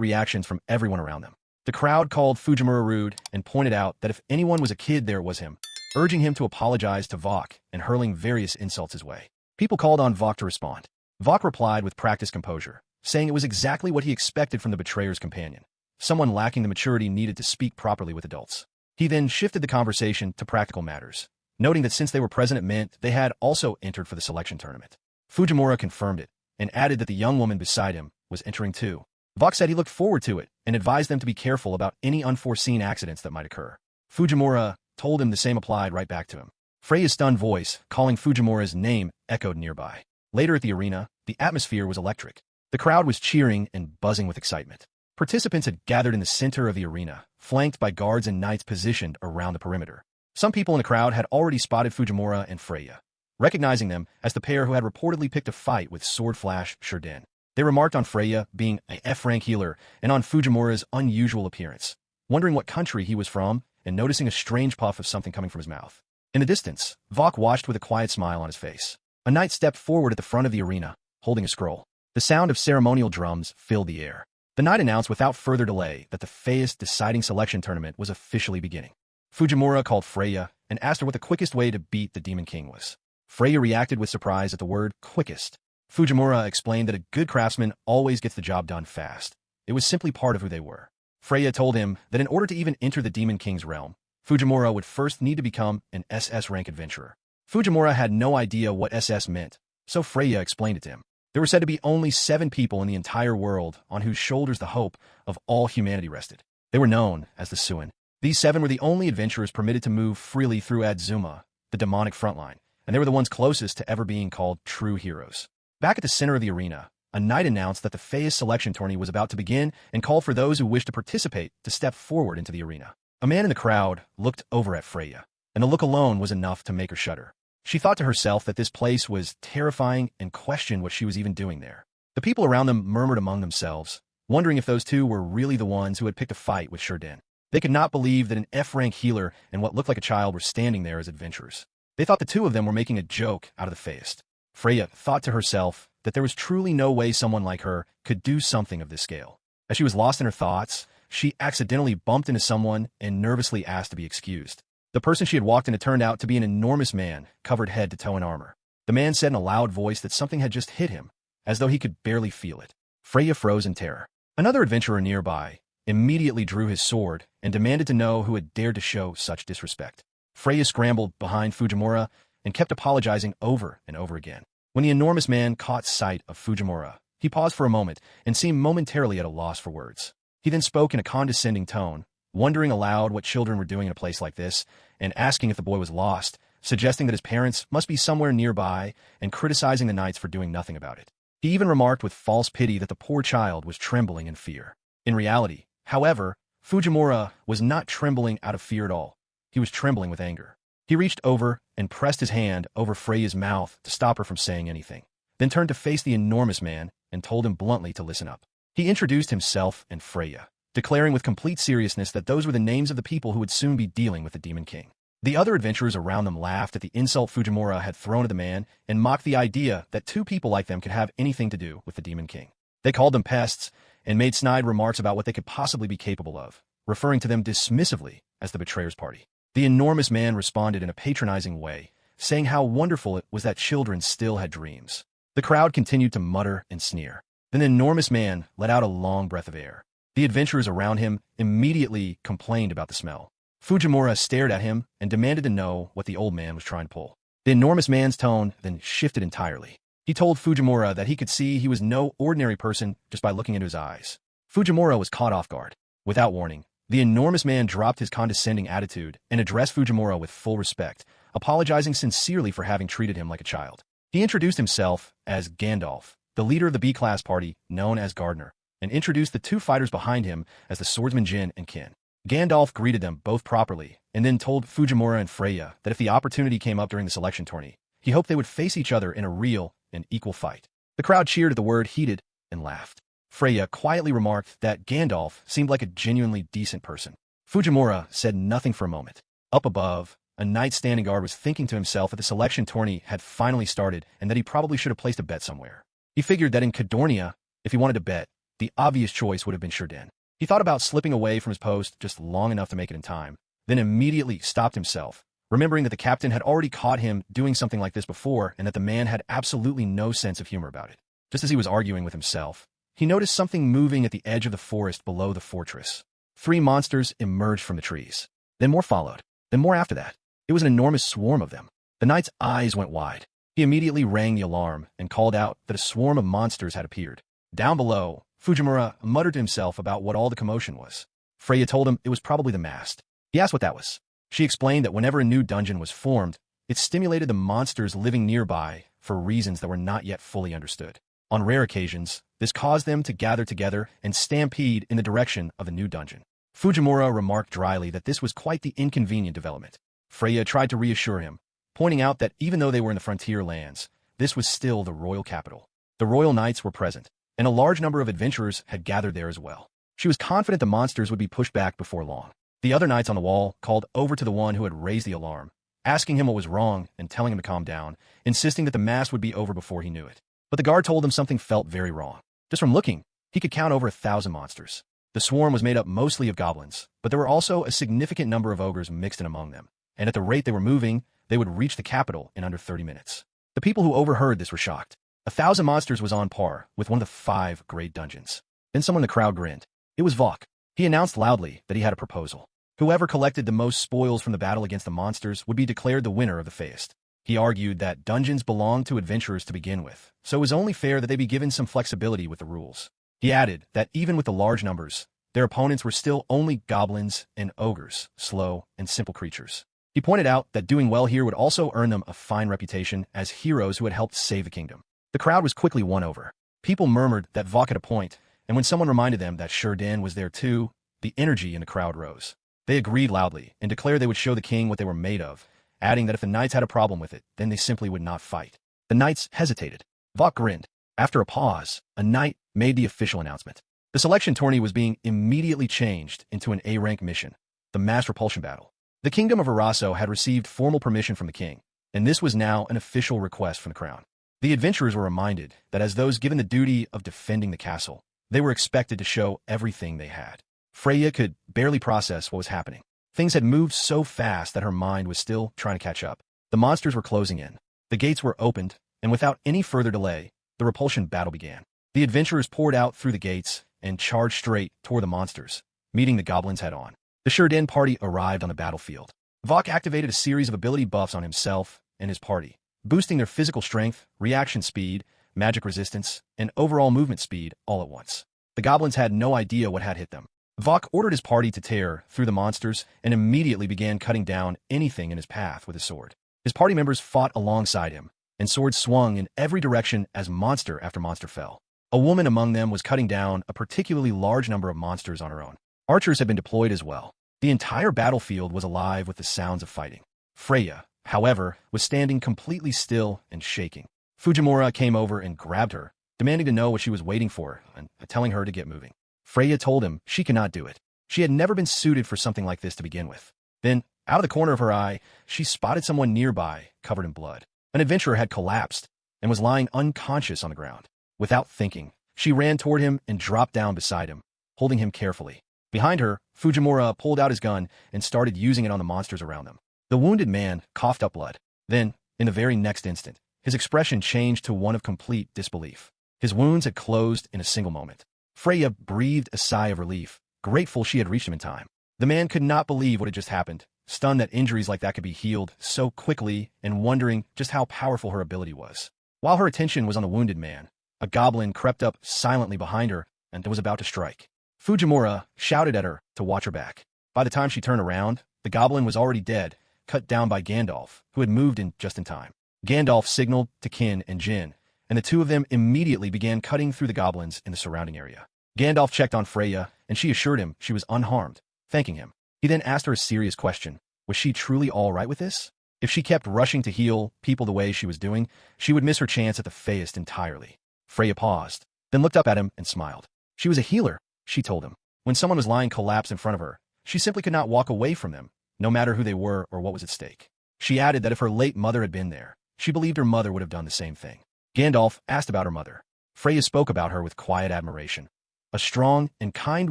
Speaker 1: reactions from everyone around them. The crowd called Fujimura rude and pointed out that if anyone was a kid, there it was him, urging him to apologize to Vok and hurling various insults his way. People called on Vok to respond. Vok replied with practiced composure, saying it was exactly what he expected from the betrayer's companion, someone lacking the maturity needed to speak properly with adults. He then shifted the conversation to practical matters, noting that since they were present it meant they had also entered for the selection tournament. Fujimura confirmed it and added that the young woman beside him was entering too. Vok said he looked forward to it and advised them to be careful about any unforeseen accidents that might occur. Fujimura told him the same applied right back to him. Freya's stunned voice, calling Fujimura's name, echoed nearby. Later at the arena, the atmosphere was electric. The crowd was cheering and buzzing with excitement. Participants had gathered in the center of the arena, flanked by guards and knights positioned around the perimeter. Some people in the crowd had already spotted Fujimura and Freya, recognizing them as the pair who had reportedly picked a fight with Sword Flash Shurden. They remarked on Freya being a F-rank healer and on Fujimura's unusual appearance, wondering what country he was from and noticing a strange puff of something coming from his mouth. In the distance, Vok watched with a quiet smile on his face. A knight stepped forward at the front of the arena, holding a scroll. The sound of ceremonial drums filled the air. The knight announced without further delay that the Feist deciding selection tournament was officially beginning. Fujimura called Freya and asked her what the quickest way to beat the Demon King was. Freya reacted with surprise at the word quickest. Fujimura explained that a good craftsman always gets the job done fast. It was simply part of who they were. Freya told him that in order to even enter the Demon King's realm, Fujimura would first need to become an SS rank adventurer. Fujimura had no idea what SS meant, so Freya explained it to him. There were said to be only 7 people in the entire world on whose shoulders the hope of all humanity rested. They were known as the Suin. These 7 were the only adventurers permitted to move freely through Adzuma, the demonic frontline, and they were the ones closest to ever being called true heroes. Back at the center of the arena, a knight announced that the Feist selection tourney was about to begin and called for those who wished to participate to step forward into the arena. A man in the crowd looked over at Freya, and the look alone was enough to make her shudder. She thought to herself that this place was terrifying and questioned what she was even doing there. The people around them murmured among themselves, wondering if those two were really the ones who had picked a fight with Shurden. They could not believe that an F-rank healer and what looked like a child were standing there as adventurers. They thought the two of them were making a joke out of the Feist. Freya thought to herself that there was truly no way someone like her could do something of this scale. As she was lost in her thoughts, she accidentally bumped into someone and nervously asked to be excused. The person she had walked into turned out to be an enormous man, covered head to toe in armor. The man said in a loud voice that something had just hit him, as though he could barely feel it. Freya froze in terror. Another adventurer nearby immediately drew his sword and demanded to know who had dared to show such disrespect. Freya scrambled behind Fujimura and kept apologizing over and over again. When the enormous man caught sight of Fujimura, he paused for a moment and seemed momentarily at a loss for words. He then spoke in a condescending tone, wondering aloud what children were doing in a place like this, and asking if the boy was lost, suggesting that his parents must be somewhere nearby, and criticizing the knights for doing nothing about it. He even remarked with false pity that the poor child was trembling in fear. In reality, however, Fujimura was not trembling out of fear at all. He was trembling with anger. He reached over and pressed his hand over Freya's mouth to stop her from saying anything, then turned to face the enormous man and told him bluntly to listen up. He introduced himself and Freya, declaring with complete seriousness that those were the names of the people who would soon be dealing with the Demon King. The other adventurers around them laughed at the insult Fujimura had thrown at the man and mocked the idea that two people like them could have anything to do with the Demon King. They called them pests and made snide remarks about what they could possibly be capable of, referring to them dismissively as the Betrayer's Party. The enormous man responded in a patronizing way, saying how wonderful it was that children still had dreams. The crowd continued to mutter and sneer. Then the enormous man let out a long breath of air. The adventurers around him immediately complained about the smell. Fujimura stared at him and demanded to know what the old man was trying to pull. The enormous man's tone then shifted entirely. He told Fujimura that he could see he was no ordinary person just by looking into his eyes. Fujimura was caught off guard. Without warning, the enormous man dropped his condescending attitude and addressed Fujimura with full respect, apologizing sincerely for having treated him like a child. He introduced himself as Gandalf, the leader of the B-class party known as Gardner, and introduced the two fighters behind him as the swordsman Jin and Kin. Gandalf greeted them both properly and then told Fujimura and Freya that if the opportunity came up during the selection tourney, he hoped they would face each other in a real and equal fight. The crowd cheered at the word heated and laughed. Freya quietly remarked that Gandalf seemed like a genuinely decent person. Fujimura said nothing for a moment. Up above, a knight standing guard was thinking to himself that the selection tourney had finally started and that he probably should have placed a bet somewhere. He figured that in Cadornia, if he wanted to bet, the obvious choice would have been Shurden. He thought about slipping away from his post just long enough to make it in time, then immediately stopped himself, remembering that the captain had already caught him doing something like this before and that the man had absolutely no sense of humor about it. Just as he was arguing with himself, he noticed something moving at the edge of the forest below the fortress. 3 monsters emerged from the trees. Then more followed. Then more after that. It was an enormous swarm of them. The knight's eyes went wide. He immediately rang the alarm and called out that a swarm of monsters had appeared. Down below, Fujimura muttered to himself about what all the commotion was. Freya told him it was probably the mast. He asked what that was. She explained that whenever a new dungeon was formed, it stimulated the monsters living nearby for reasons that were not yet fully understood. On rare occasions, this caused them to gather together and stampede in the direction of the new dungeon. Fujimura remarked dryly that this was quite the inconvenient development. Freya tried to reassure him, pointing out that even though they were in the frontier lands, this was still the royal capital. The royal knights were present, and a large number of adventurers had gathered there as well. She was confident the monsters would be pushed back before long. The other knights on the wall called over to the one who had raised the alarm, asking him what was wrong and telling him to calm down, insisting that the mass would be over before he knew it. But the guard told him something felt very wrong. Just from looking, he could count over 1,000 monsters. The swarm was made up mostly of goblins, but there were also a significant number of ogres mixed in among them, and at the rate they were moving, they would reach the capital in under 30 minutes. The people who overheard this were shocked. 1,000 monsters was on par with one of the 5 great dungeons. Then someone in the crowd grinned. It was Vok. He announced loudly that he had a proposal. Whoever collected the most spoils from the battle against the monsters would be declared the winner of the feast. He argued that dungeons belonged to adventurers to begin with, so it was only fair that they be given some flexibility with the rules. He added that even with the large numbers, their opponents were still only goblins and ogres, slow and simple creatures. He pointed out that doing well here would also earn them a fine reputation as heroes who had helped save the kingdom. The crowd was quickly won over. People murmured that Vok had a point, and when someone reminded them that Shurden was there too, the energy in the crowd rose. They agreed loudly and declared they would show the king what they were made of, adding that if the knights had a problem with it, then they simply would not fight. The knights hesitated. Vok grinned. After a pause, a knight made the official announcement. The selection tourney was being immediately changed into an A-rank mission, the mass repulsion battle. The kingdom of Araso had received formal permission from the king, and this was now an official request from the crown. The adventurers were reminded that as those given the duty of defending the castle, they were expected to show everything they had. Freya could barely process what was happening. Things had moved so fast that her mind was still trying to catch up. The monsters were closing in. The gates were opened, and without any further delay, the repulsion battle began. The adventurers poured out through the gates and charged straight toward the monsters, meeting the goblins head-on. The Shurden party arrived on the battlefield. Vok activated a series of ability buffs on himself and his party, boosting their physical strength, reaction speed, magic resistance, and overall movement speed all at once. The goblins had no idea what had hit them. Vok ordered his party to tear through the monsters and immediately began cutting down anything in his path with his sword. His party members fought alongside him, and swords swung in every direction as monster after monster fell. A woman among them was cutting down a particularly large number of monsters on her own. Archers had been deployed as well. The entire battlefield was alive with the sounds of fighting. Freya, however, was standing completely still and shaking. Fujimura came over and grabbed her, demanding to know what she was waiting for and telling her to get moving. Freya told him she could not do it. She had never been suited for something like this to begin with. Then, out of the corner of her eye, she spotted someone nearby, covered in blood. An adventurer had collapsed and was lying unconscious on the ground. Without thinking, she ran toward him and dropped down beside him, holding him carefully. Behind her, Fujimura pulled out his gun and started using it on the monsters around them. The wounded man coughed up blood. Then, in the very next instant, his expression changed to one of complete disbelief. His wounds had closed in a single moment. Freya breathed a sigh of relief, grateful she had reached him in time. The man could not believe what had just happened, stunned that injuries like that could be healed so quickly and wondering just how powerful her ability was. While her attention was on the wounded man, a goblin crept up silently behind her and was about to strike. Fujimura shouted at her to watch her back. By the time she turned around, the goblin was already dead, cut down by Gandalf, who had moved in just in time. Gandalf signaled to Kin and Jin, and the two of them immediately began cutting through the goblins in the surrounding area. Gandalf checked on Freya, and she assured him she was unharmed, thanking him. He then asked her a serious question. Was she truly all right with this? If she kept rushing to heal people the way she was doing, she would miss her chance at the feast entirely. Freya paused, then looked up at him and smiled. She was a healer, she told him. When someone was lying collapsed in front of her, she simply could not walk away from them, no matter who they were or what was at stake. She added that if her late mother had been there, she believed her mother would have done the same thing. Gandalf asked about her mother. Freya spoke about her with quiet admiration. A strong and kind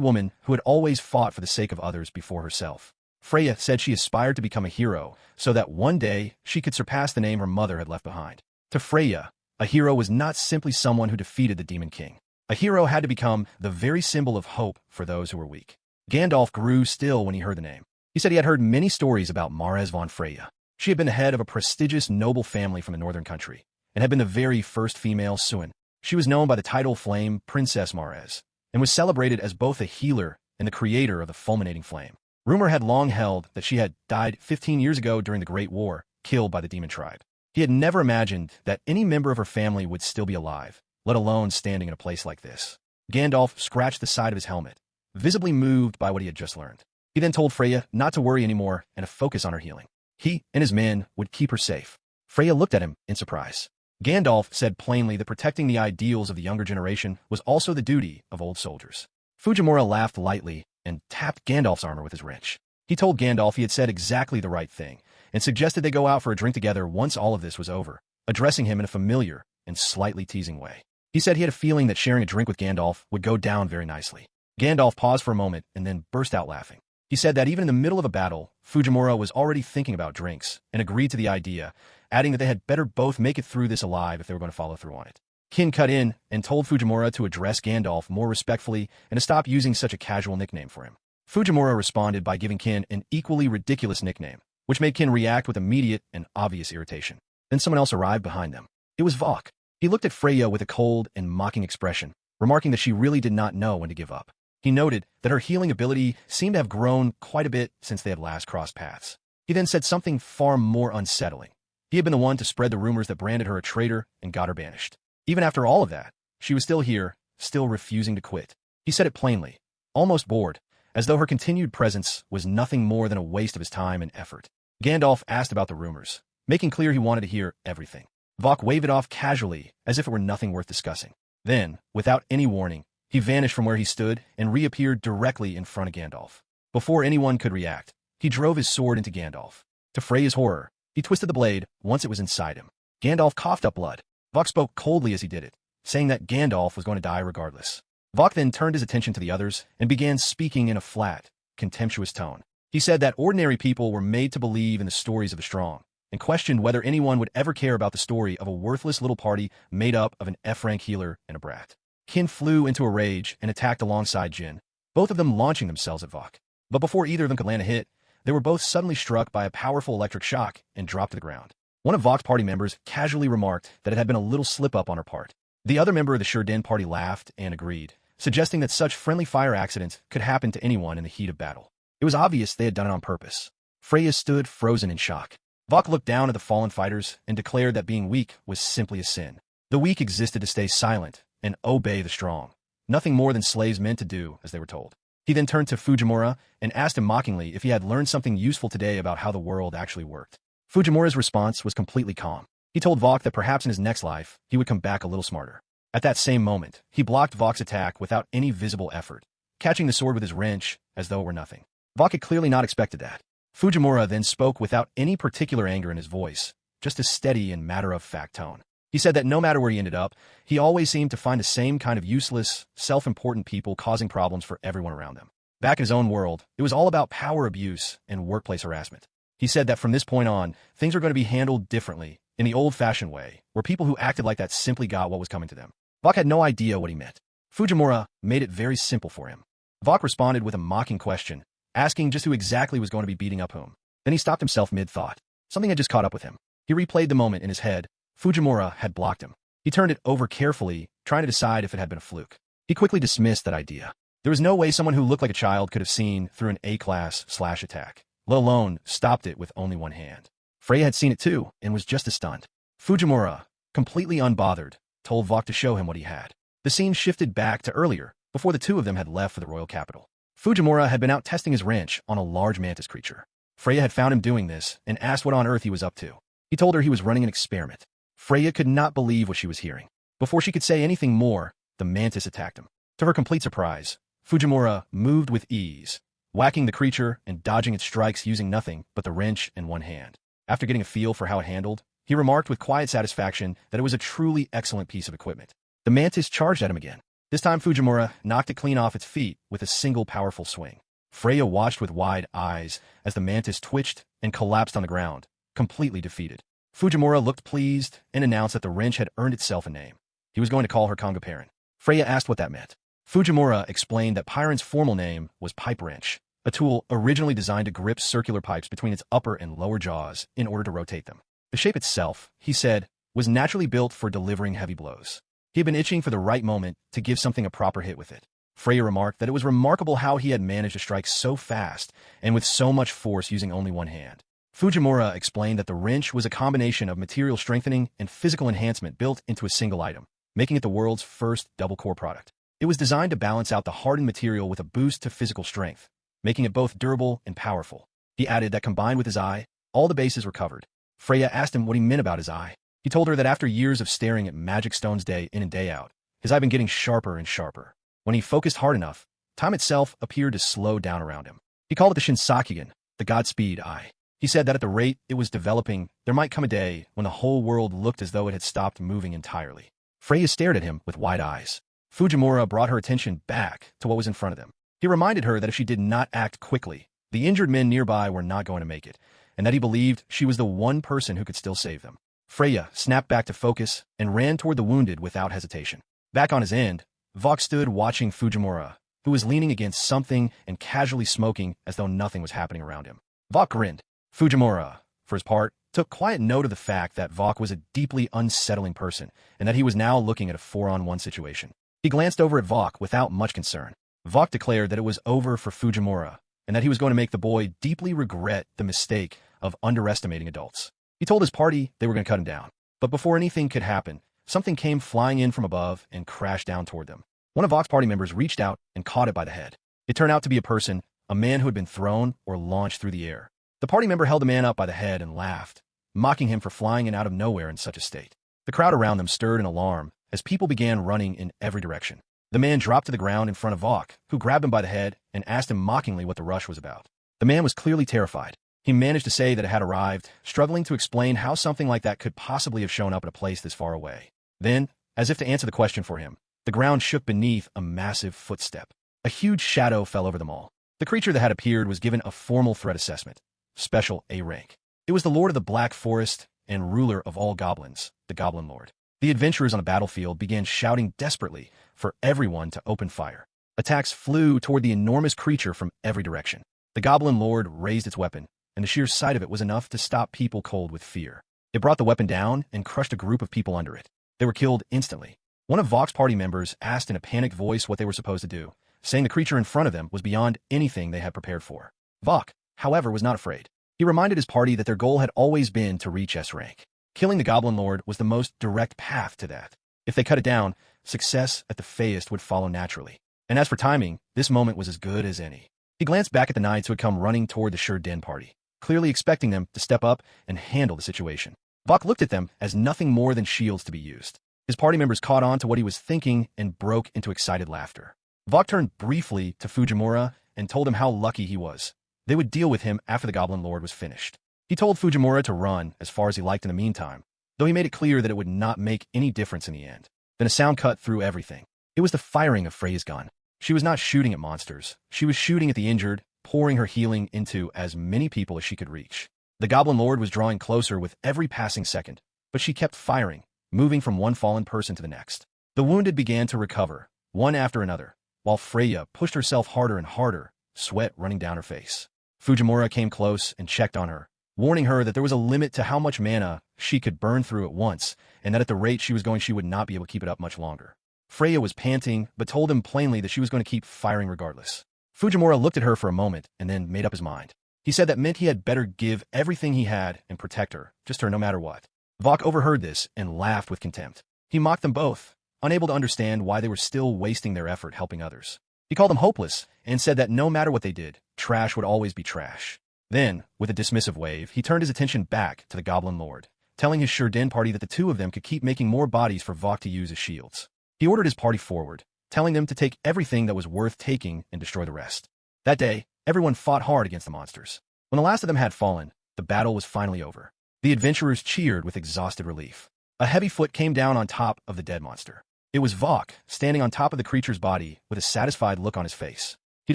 Speaker 1: woman who had always fought for the sake of others before herself. Freya said she aspired to become a hero so that one day she could surpass the name her mother had left behind. To Freya, a hero was not simply someone who defeated the Demon King. A hero had to become the very symbol of hope for those who were weak. Gandalf grew still when he heard the name. He said he had heard many stories about Marez von Freya. She had been the head of a prestigious noble family from the northern country, and had been the very first female Suin. She was known by the title Flame Princess Marez, and was celebrated as both a healer and the creator of the fulminating flame. Rumor had long held that she had died 15 years ago during the Great War, killed by the demon tribe. He had never imagined that any member of her family would still be alive, let alone standing in a place like this. Gandalf scratched the side of his helmet, visibly moved by what he had just learned. He then told Freya not to worry anymore and to focus on her healing. He and his men would keep her safe. Freya looked at him in surprise. Gandalf said plainly that protecting the ideals of the younger generation was also the duty of old soldiers. Fujimura laughed lightly and tapped Gandalf's armor with his wrench. He told Gandalf he had said exactly the right thing, and suggested they go out for a drink together once all of this was over, addressing him in a familiar and slightly teasing way. He said he had a feeling that sharing a drink with Gandalf would go down very nicely. Gandalf paused for a moment and then burst out laughing. He said that even in the middle of a battle, Fujimura was already thinking about drinks, and agreed to the idea, adding that they had better both make it through this alive if they were going to follow through on it. Kin cut in and told Fujimura to address Gandalf more respectfully and to stop using such a casual nickname for him. Fujimura responded by giving Kin an equally ridiculous nickname, which made Kin react with immediate and obvious irritation. Then someone else arrived behind them. It was Vok. He looked at Freya with a cold and mocking expression, remarking that she really did not know when to give up. He noted that her healing ability seemed to have grown quite a bit since they had last crossed paths. He then said something far more unsettling. He had been the one to spread the rumors that branded her a traitor and got her banished. Even after all of that, she was still here, still refusing to quit. He said it plainly, almost bored, as though her continued presence was nothing more than a waste of his time and effort. Gandalf asked about the rumors, making clear he wanted to hear everything. Vok waved it off casually, as if it were nothing worth discussing. Then, without any warning, he vanished from where he stood and reappeared directly in front of Gandalf. Before anyone could react, he drove his sword into Gandalf. To Freya's horror, he twisted the blade once it was inside him. Gandalf coughed up blood. Vok spoke coldly as he did it, saying that Gandalf was going to die regardless. Vok then turned his attention to the others and began speaking in a flat, contemptuous tone. He said that ordinary people were made to believe in the stories of the strong, and questioned whether anyone would ever care about the story of a worthless little party made up of an F-rank healer and a brat. Kin flew into a rage and attacked alongside Jin, both of them launching themselves at Vok. But before either of them could land a hit, they were both suddenly struck by a powerful electric shock and dropped to the ground. One of Vok's party members casually remarked that it had been a little slip-up on her part. The other member of the Shurden party laughed and agreed, suggesting that such friendly fire accidents could happen to anyone in the heat of battle. It was obvious they had done it on purpose. Freya stood frozen in shock. Vok looked down at the fallen fighters and declared that being weak was simply a sin. The weak existed to stay silent and obey the strong, nothing more than slaves meant to do as they were told. He then turned to Fujimura and asked him mockingly if he had learned something useful today about how the world actually worked. Fujimura's response was completely calm. He told Vok that perhaps in his next life, he would come back a little smarter. At that same moment, he blocked Vok's attack without any visible effort, catching the sword with his wrench as though it were nothing. Vok had clearly not expected that. Fujimura then spoke without any particular anger in his voice, just a steady and matter-of-fact tone. He said that no matter where he ended up, he always seemed to find the same kind of useless, self-important people causing problems for everyone around them. Back in his own world, it was all about power abuse and workplace harassment. He said that from this point on, things were going to be handled differently, in the old-fashioned way, where people who acted like that simply got what was coming to them. Vok had no idea what he meant. Fujimura made it very simple for him. Vok responded with a mocking question, asking just who exactly was going to be beating up whom. Then he stopped himself mid-thought. Something had just caught up with him. He replayed the moment in his head. Fujimura had blocked him. He turned it over carefully, trying to decide if it had been a fluke. He quickly dismissed that idea. There was no way someone who looked like a child could have seen through an A-class slash attack, let alone stopped it with only one hand. Freya had seen it too, and was just as stunned. Fujimura, completely unbothered, told Vok to show him what he had. The scene shifted back to earlier, before the two of them had left for the royal capital. Fujimura had been out testing his wrench on a large mantis creature. Freya had found him doing this, and asked what on earth he was up to. He told her he was running an experiment. Freya could not believe what she was hearing. Before she could say anything more, the mantis attacked him. To her complete surprise, Fujimura moved with ease, whacking the creature and dodging its strikes using nothing but the wrench in one hand. After getting a feel for how it handled, he remarked with quiet satisfaction that it was a truly excellent piece of equipment. The mantis charged at him again. This time Fujimura knocked it clean off its feet with a single powerful swing. Freya watched with wide eyes as the mantis twitched and collapsed on the ground, completely defeated. Fujimura looked pleased and announced that the wrench had earned itself a name. He was going to call her Conga Perrin. Freya asked what that meant. Fujimura explained that Perrin's formal name was pipe wrench, a tool originally designed to grip circular pipes between its upper and lower jaws in order to rotate them. The shape itself, he said, was naturally built for delivering heavy blows. He had been itching for the right moment to give something a proper hit with it. Freya remarked that it was remarkable how he had managed to strike so fast and with so much force using only one hand. Fujimura explained that the wrench was a combination of material strengthening and physical enhancement built into a single item, making it the world's first double-core product. It was designed to balance out the hardened material with a boost to physical strength, making it both durable and powerful. He added that combined with his eye, all the bases were covered. Freya asked him what he meant about his eye. He told her that after years of staring at magic stones day in and day out, his eye had been getting sharper and sharper. When he focused hard enough, time itself appeared to slow down around him. He called it the Shinsakugan, the Godspeed eye. He said that at the rate it was developing, there might come a day when the whole world looked as though it had stopped moving entirely. Freya stared at him with wide eyes. Fujimura brought her attention back to what was in front of them. He reminded her that if she did not act quickly, the injured men nearby were not going to make it, and that he believed she was the one person who could still save them. Freya snapped back to focus and ran toward the wounded without hesitation. Back on his end, Vok stood watching Fujimura, who was leaning against something and casually smoking as though nothing was happening around him. Vok grinned. Fujimura, for his part, took quiet note of the fact that Vok was a deeply unsettling person and that he was now looking at a 4-on-1 situation. He glanced over at Vok without much concern. Vok declared that it was over for Fujimura and that he was going to make the boy deeply regret the mistake of underestimating adults. He told his party they were going to cut him down. But before anything could happen, something came flying in from above and crashed down toward them. One of Vok's party members reached out and caught it by the head. It turned out to be a person, a man who had been thrown or launched through the air. The party member held the man up by the head and laughed, mocking him for flying in out of nowhere in such a state. The crowd around them stirred in alarm as people began running in every direction. The man dropped to the ground in front of Vok, who grabbed him by the head and asked him mockingly what the rush was about. The man was clearly terrified. He managed to say that it had arrived, struggling to explain how something like that could possibly have shown up at a place this far away. Then, as if to answer the question for him, the ground shook beneath a massive footstep. A huge shadow fell over them all. The creature that had appeared was given a formal threat assessment, Special A rank. It was the Lord of the Black Forest and ruler of all goblins, the Goblin Lord. The adventurers on the battlefield began shouting desperately for everyone to open fire. Attacks flew toward the enormous creature from every direction. The Goblin Lord raised its weapon, and the sheer sight of it was enough to stop people cold with fear. It brought the weapon down and crushed a group of people under it. They were killed instantly. One of Vok's party members asked in a panicked voice what they were supposed to do, saying the creature in front of them was beyond anything they had prepared for. Vok, however, was not afraid. He reminded his party that their goal had always been to reach S rank. Killing the Goblin Lord was the most direct path to that. If they cut it down, success at the Fayest would follow naturally. And as for timing, this moment was as good as any. He glanced back at the knights who had come running toward the Shur-Den party, clearly expecting them to step up and handle the situation. Vok looked at them as nothing more than shields to be used. His party members caught on to what he was thinking and broke into excited laughter. Vok turned briefly to Fujimura and told him how lucky he was. They would deal with him after the Goblin Lord was finished. He told Fujimura to run as far as he liked in the meantime, though he made it clear that it would not make any difference in the end. Then a sound cut through everything. It was the firing of Freya's gun. She was not shooting at monsters. She was shooting at the injured, pouring her healing into as many people as she could reach. The Goblin Lord was drawing closer with every passing second, but she kept firing, moving from one fallen person to the next. The wounded began to recover, one after another, while Freya pushed herself harder and harder, sweat running down her face. Fujimura came close and checked on her, warning her that there was a limit to how much mana she could burn through at once, and that at the rate she was going she would not be able to keep it up much longer. Freya was panting, but told him plainly that she was going to keep firing regardless. Fujimura looked at her for a moment and then made up his mind. He said that meant he had better give everything he had and protect her, just her no matter what. Vok overheard this and laughed with contempt. He mocked them both, unable to understand why they were still wasting their effort helping others. He called them hopeless and said that no matter what they did, trash would always be trash. Then, with a dismissive wave, he turned his attention back to the Goblin Lord, telling his Shur-Den party that the two of them could keep making more bodies for Vok to use as shields. He ordered his party forward, telling them to take everything that was worth taking and destroy the rest. That day, Everyone fought hard against the monsters. When the last of them had fallen, the battle was finally over. The adventurers cheered with exhausted relief. A heavy foot came down on top of the dead monster. It was Vok, standing on top of the creature's body with a satisfied look on his face. He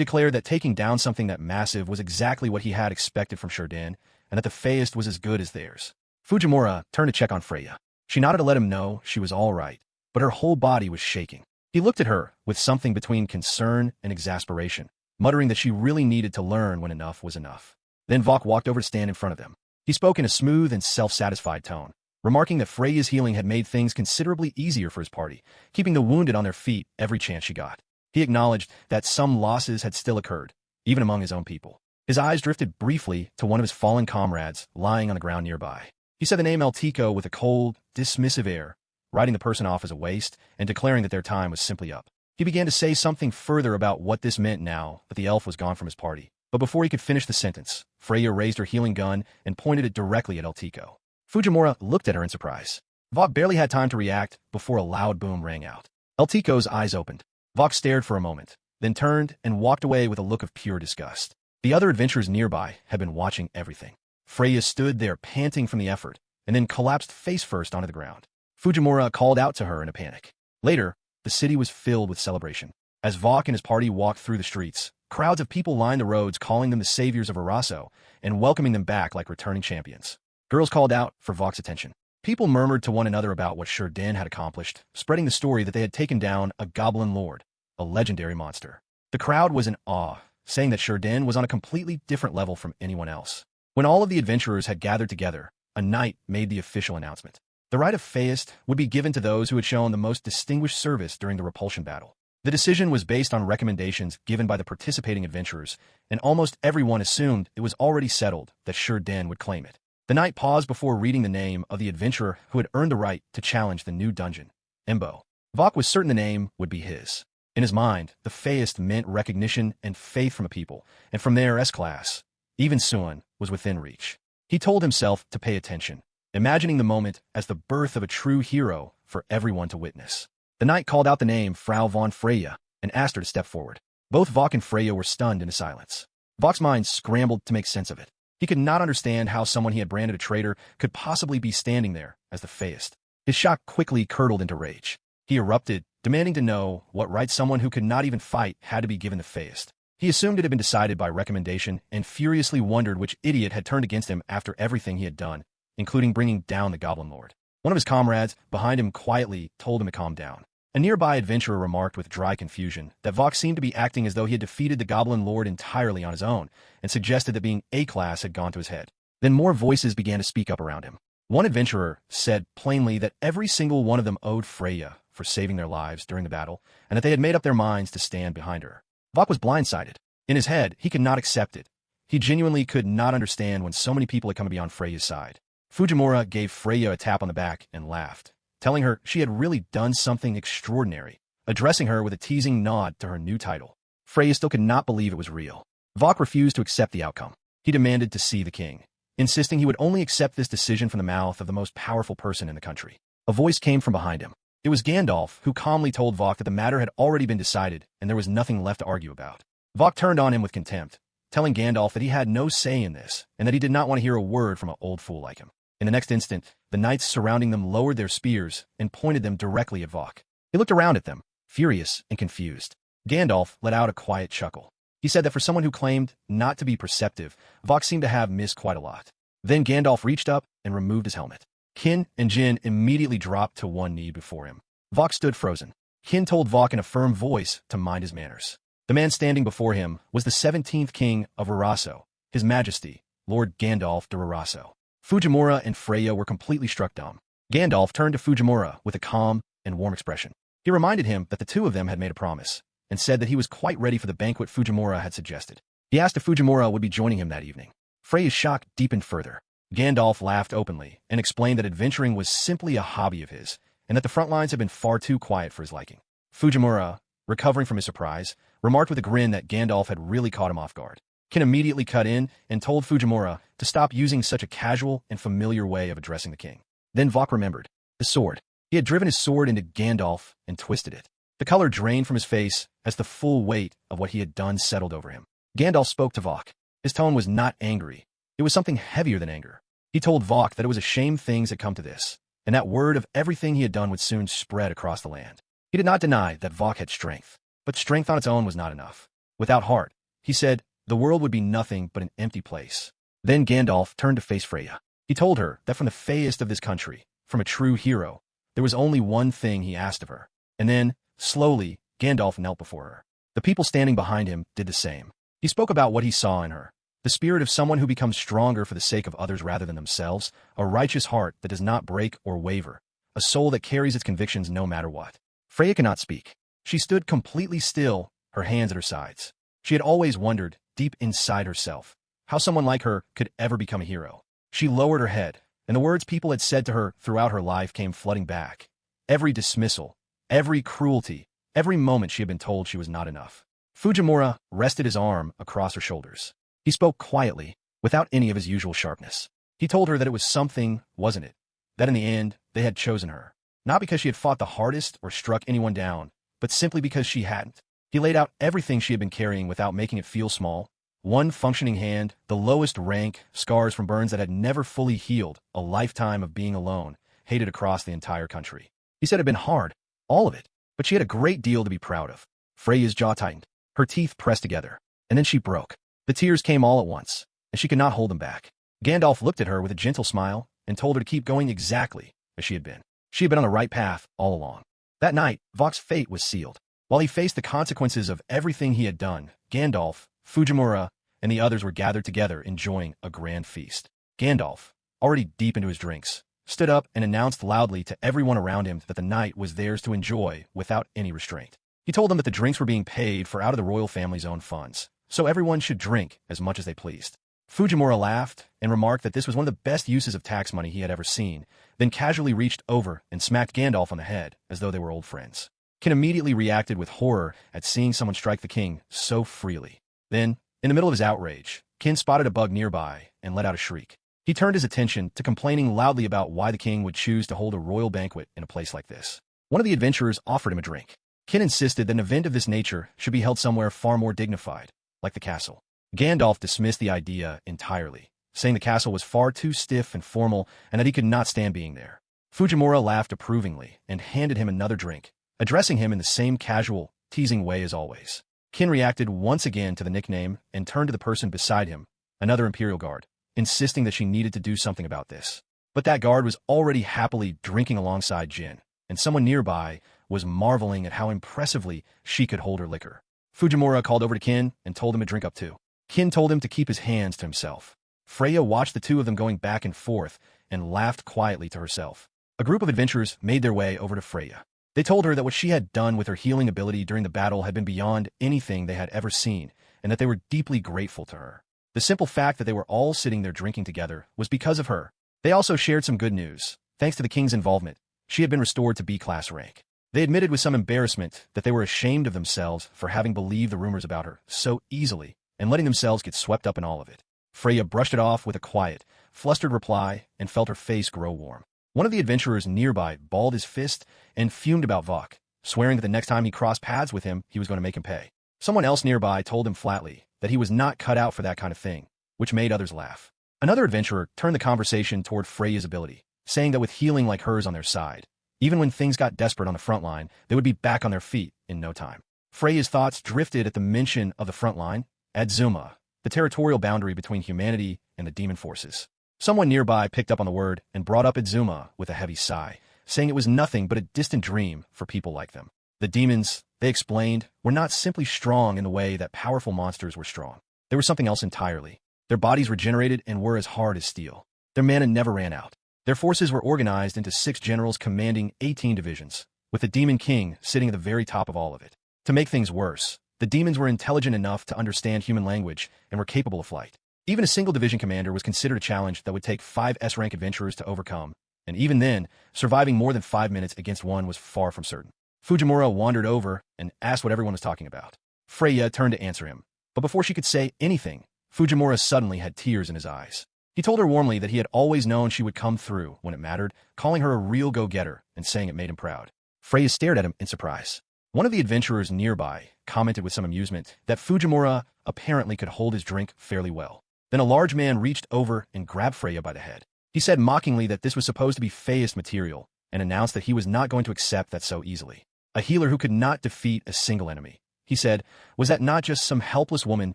Speaker 1: declared that taking down something that massive was exactly what he had expected from Shurden, and that the Feist was as good as theirs. Fujimura turned to check on Freya. She nodded to let him know she was all right, but her whole body was shaking. He looked at her with something between concern and exasperation, muttering that she really needed to learn when enough was enough. Then Vok walked over to stand in front of them. He spoke in a smooth and self-satisfied tone, remarking that Freya's healing had made things considerably easier for his party, keeping the wounded on their feet every chance she got. He acknowledged that some losses had still occurred, even among his own people. His eyes drifted briefly to one of his fallen comrades lying on the ground nearby. He said the name El Tico with a cold, dismissive air, writing the person off as a waste and declaring that their time was simply up. He began to say something further about what this meant now that the elf was gone from his party. But before he could finish the sentence, Freya raised her healing gun and pointed it directly at El Tico. Fujimura looked at her in surprise. Vok barely had time to react before a loud boom rang out. El Tico's eyes opened. Vok stared for a moment, then turned and walked away with a look of pure disgust. The other adventurers nearby had been watching everything. Freya stood there panting from the effort, and then collapsed face-first onto the ground. Fujimura called out to her in a panic. Later, the city was filled with celebration. As Vok and his party walked through the streets, crowds of people lined the roads calling them the saviors of Araso and welcoming them back like returning champions. Girls called out for Vok's attention. People murmured to one another about what Shurden had accomplished, spreading the story that they had taken down a goblin lord, a legendary monster. The crowd was in awe, saying that Shurden was on a completely different level from anyone else. When all of the adventurers had gathered together, a knight made the official announcement. The right of Feist would be given to those who had shown the most distinguished service during the repulsion battle. The decision was based on recommendations given by the participating adventurers, and almost everyone assumed it was already settled that Shurden would claim it. The knight paused before reading the name of the adventurer who had earned the right to challenge the new dungeon, Embo. Vok was certain the name would be his. In his mind, the Feist meant recognition and faith from a people, and from their S-class, even Suan was within reach. He told himself to pay attention, imagining the moment as the birth of a true hero for everyone to witness. The knight called out the name Frau von Freya and asked her to step forward. Both Vok and Freya were stunned into silence. Vok's mind scrambled to make sense of it. He could not understand how someone he had branded a traitor could possibly be standing there as the Feist. His shock quickly curdled into rage. He erupted, demanding to know what right someone who could not even fight had to be given the Feist. He assumed it had been decided by recommendation and furiously wondered which idiot had turned against him after everything he had done, including bringing down the Goblin Lord. One of his comrades, behind him quietly, told him to calm down. A nearby adventurer remarked with dry confusion that Vok seemed to be acting as though he had defeated the Goblin Lord entirely on his own, and suggested that being A-class had gone to his head. Then more voices began to speak up around him. One adventurer said plainly that every single one of them owed Freya for saving their lives during the battle, and that they had made up their minds to stand behind her. Vok was blindsided. In his head, he could not accept it. He genuinely could not understand when so many people had come to be on Freya's side. Fujimura gave Freya a tap on the back and laughed, telling her she had really done something extraordinary, addressing her with a teasing nod to her new title. Freya still could not believe it was real. Vok refused to accept the outcome. He demanded to see the king, insisting he would only accept this decision from the mouth of the most powerful person in the country. A voice came from behind him. It was Gandalf, who calmly told Vok that the matter had already been decided and there was nothing left to argue about. Vok turned on him with contempt, telling Gandalf that he had no say in this and that he did not want to hear a word from an old fool like him. In the next instant, the knights surrounding them lowered their spears and pointed them directly at Vok. He looked around at them, furious and confused. Gandalf let out a quiet chuckle. He said that for someone who claimed not to be perceptive, Vok seemed to have missed quite a lot. Then Gandalf reached up and removed his helmet. Kin and Jin immediately dropped to one knee before him. Vok stood frozen. Kin told Vok in a firm voice to mind his manners. The man standing before him was the 17th king of Araso, His Majesty, Lord Gandalf de Araso. Fujimura and Freya were completely struck dumb. Gandalf turned to Fujimura with a calm and warm expression. He reminded him that the two of them had made a promise, and said that he was quite ready for the banquet Fujimura had suggested. He asked if Fujimura would be joining him that evening. Freya's shock deepened further. Gandalf laughed openly and explained that adventuring was simply a hobby of his, and that the front lines had been far too quiet for his liking. Fujimura, recovering from his surprise, remarked with a grin that Gandalf had really caught him off guard. Kin immediately cut in and told Fujimura to stop using such a casual and familiar way of addressing the king. Then Vok remembered. His sword. He had driven his sword into Gandalf and twisted it. The color drained from his face as the full weight of what he had done settled over him. Gandalf spoke to Vok. His tone was not angry. It was something heavier than anger. He told Vok that it was a shame things had come to this, and that word of everything he had done would soon spread across the land. He did not deny that Vok had strength, but strength on its own was not enough. Without heart, he said, the world would be nothing but an empty place. Then Gandalf turned to face Freya. He told her that from the fayest of this country, from a true hero, there was only one thing he asked of her. And then, slowly, Gandalf knelt before her. The people standing behind him did the same. He spoke about what he saw in her, the spirit of someone who becomes stronger for the sake of others rather than themselves, a righteous heart that does not break or waver, a soul that carries its convictions no matter what. Freya could not speak. She stood completely still, her hands at her sides. She had always wondered, deep inside herself, how someone like her could ever become a hero. She lowered her head, and the words people had said to her throughout her life came flooding back. Every dismissal, every cruelty, every moment she had been told she was not enough. Fujimura rested his arm across her shoulders. He spoke quietly, without any of his usual sharpness. He told her that it was something, wasn't it? That in the end, they had chosen her. Not because she had fought the hardest or struck anyone down, but simply because she hadn't. He laid out everything she had been carrying without making it feel small. One functioning hand, the lowest rank, scars from burns that had never fully healed, a lifetime of being alone, hated across the entire country. He said it had been hard, all of it, but she had a great deal to be proud of. Freya's jaw tightened, her teeth pressed together, and then she broke. The tears came all at once, and she could not hold them back. Gandalf looked at her with a gentle smile and told her to keep going exactly as she had been. She had been on the right path all along. That night, Vok's fate was sealed. While he faced the consequences of everything he had done, Gandalf, Fujimura, and the others were gathered together enjoying a grand feast. Gandalf, already deep into his drinks, stood up and announced loudly to everyone around him that the night was theirs to enjoy without any restraint. He told them that the drinks were being paid for out of the royal family's own funds, so everyone should drink as much as they pleased. Fujimura laughed and remarked that this was one of the best uses of tax money he had ever seen, then casually reached over and smacked Gandalf on the head as though they were old friends. Kin immediately reacted with horror at seeing someone strike the king so freely. Then, in the middle of his outrage, Kin spotted a bug nearby and let out a shriek. He turned his attention to complaining loudly about why the king would choose to hold a royal banquet in a place like this. One of the adventurers offered him a drink. Kin insisted that an event of this nature should be held somewhere far more dignified, like the castle. Gandalf dismissed the idea entirely, saying the castle was far too stiff and formal and that he could not stand being there. Fujimura laughed approvingly and handed him another drink, addressing him in the same casual, teasing way as always. Kin reacted once again to the nickname and turned to the person beside him, another Imperial guard, insisting that she needed to do something about this. But that guard was already happily drinking alongside Jin, and someone nearby was marveling at how impressively she could hold her liquor. Fujimura called over to Kin and told him to drink up too. Kin told him to keep his hands to himself. Freya watched the two of them going back and forth and laughed quietly to herself. A group of adventurers made their way over to Freya. They told her that what she had done with her healing ability during the battle had been beyond anything they had ever seen, and that they were deeply grateful to her. The simple fact that they were all sitting there drinking together was because of her. They also shared some good news. Thanks to the king's involvement, she had been restored to B-class rank. They admitted with some embarrassment that they were ashamed of themselves for having believed the rumors about her so easily and letting themselves get swept up in all of it. Freya brushed it off with a quiet, flustered reply and felt her face grow warm. One of the adventurers nearby balled his fist and fumed about Vok, swearing that the next time he crossed paths with him, he was going to make him pay. Someone else nearby told him flatly that he was not cut out for that kind of thing, which made others laugh. Another adventurer turned the conversation toward Freya's ability, saying that with healing like hers on their side, even when things got desperate on the front line, they would be back on their feet in no time. Freya's thoughts drifted at the mention of the front line, Adzuma, the territorial boundary between humanity and the demon forces. Someone nearby picked up on the word and brought up Adzuma with a heavy sigh, saying it was nothing but a distant dream for people like them. The demons, they explained, were not simply strong in the way that powerful monsters were strong. They were something else entirely. Their bodies regenerated and were as hard as steel. Their mana never ran out. Their forces were organized into 6 generals commanding 18 divisions, with the Demon King sitting at the very top of all of it. To make things worse, the demons were intelligent enough to understand human language and were capable of flight. Even a single division commander was considered a challenge that would take 5 S-rank adventurers to overcome, and even then, surviving more than 5 minutes against one was far from certain. Fujimura wandered over and asked what everyone was talking about. Freya turned to answer him, but before she could say anything, Fujimura suddenly had tears in his eyes. He told her warmly that he had always known she would come through when it mattered, calling her a real go-getter and saying it made him proud. Freya stared at him in surprise. One of the adventurers nearby commented with some amusement that Fujimura apparently could hold his drink fairly well. Then a large man reached over and grabbed Freya by the head. He said mockingly that this was supposed to be Feist material and announced that he was not going to accept that so easily. A healer who could not defeat a single enemy. He said, was that not just some helpless woman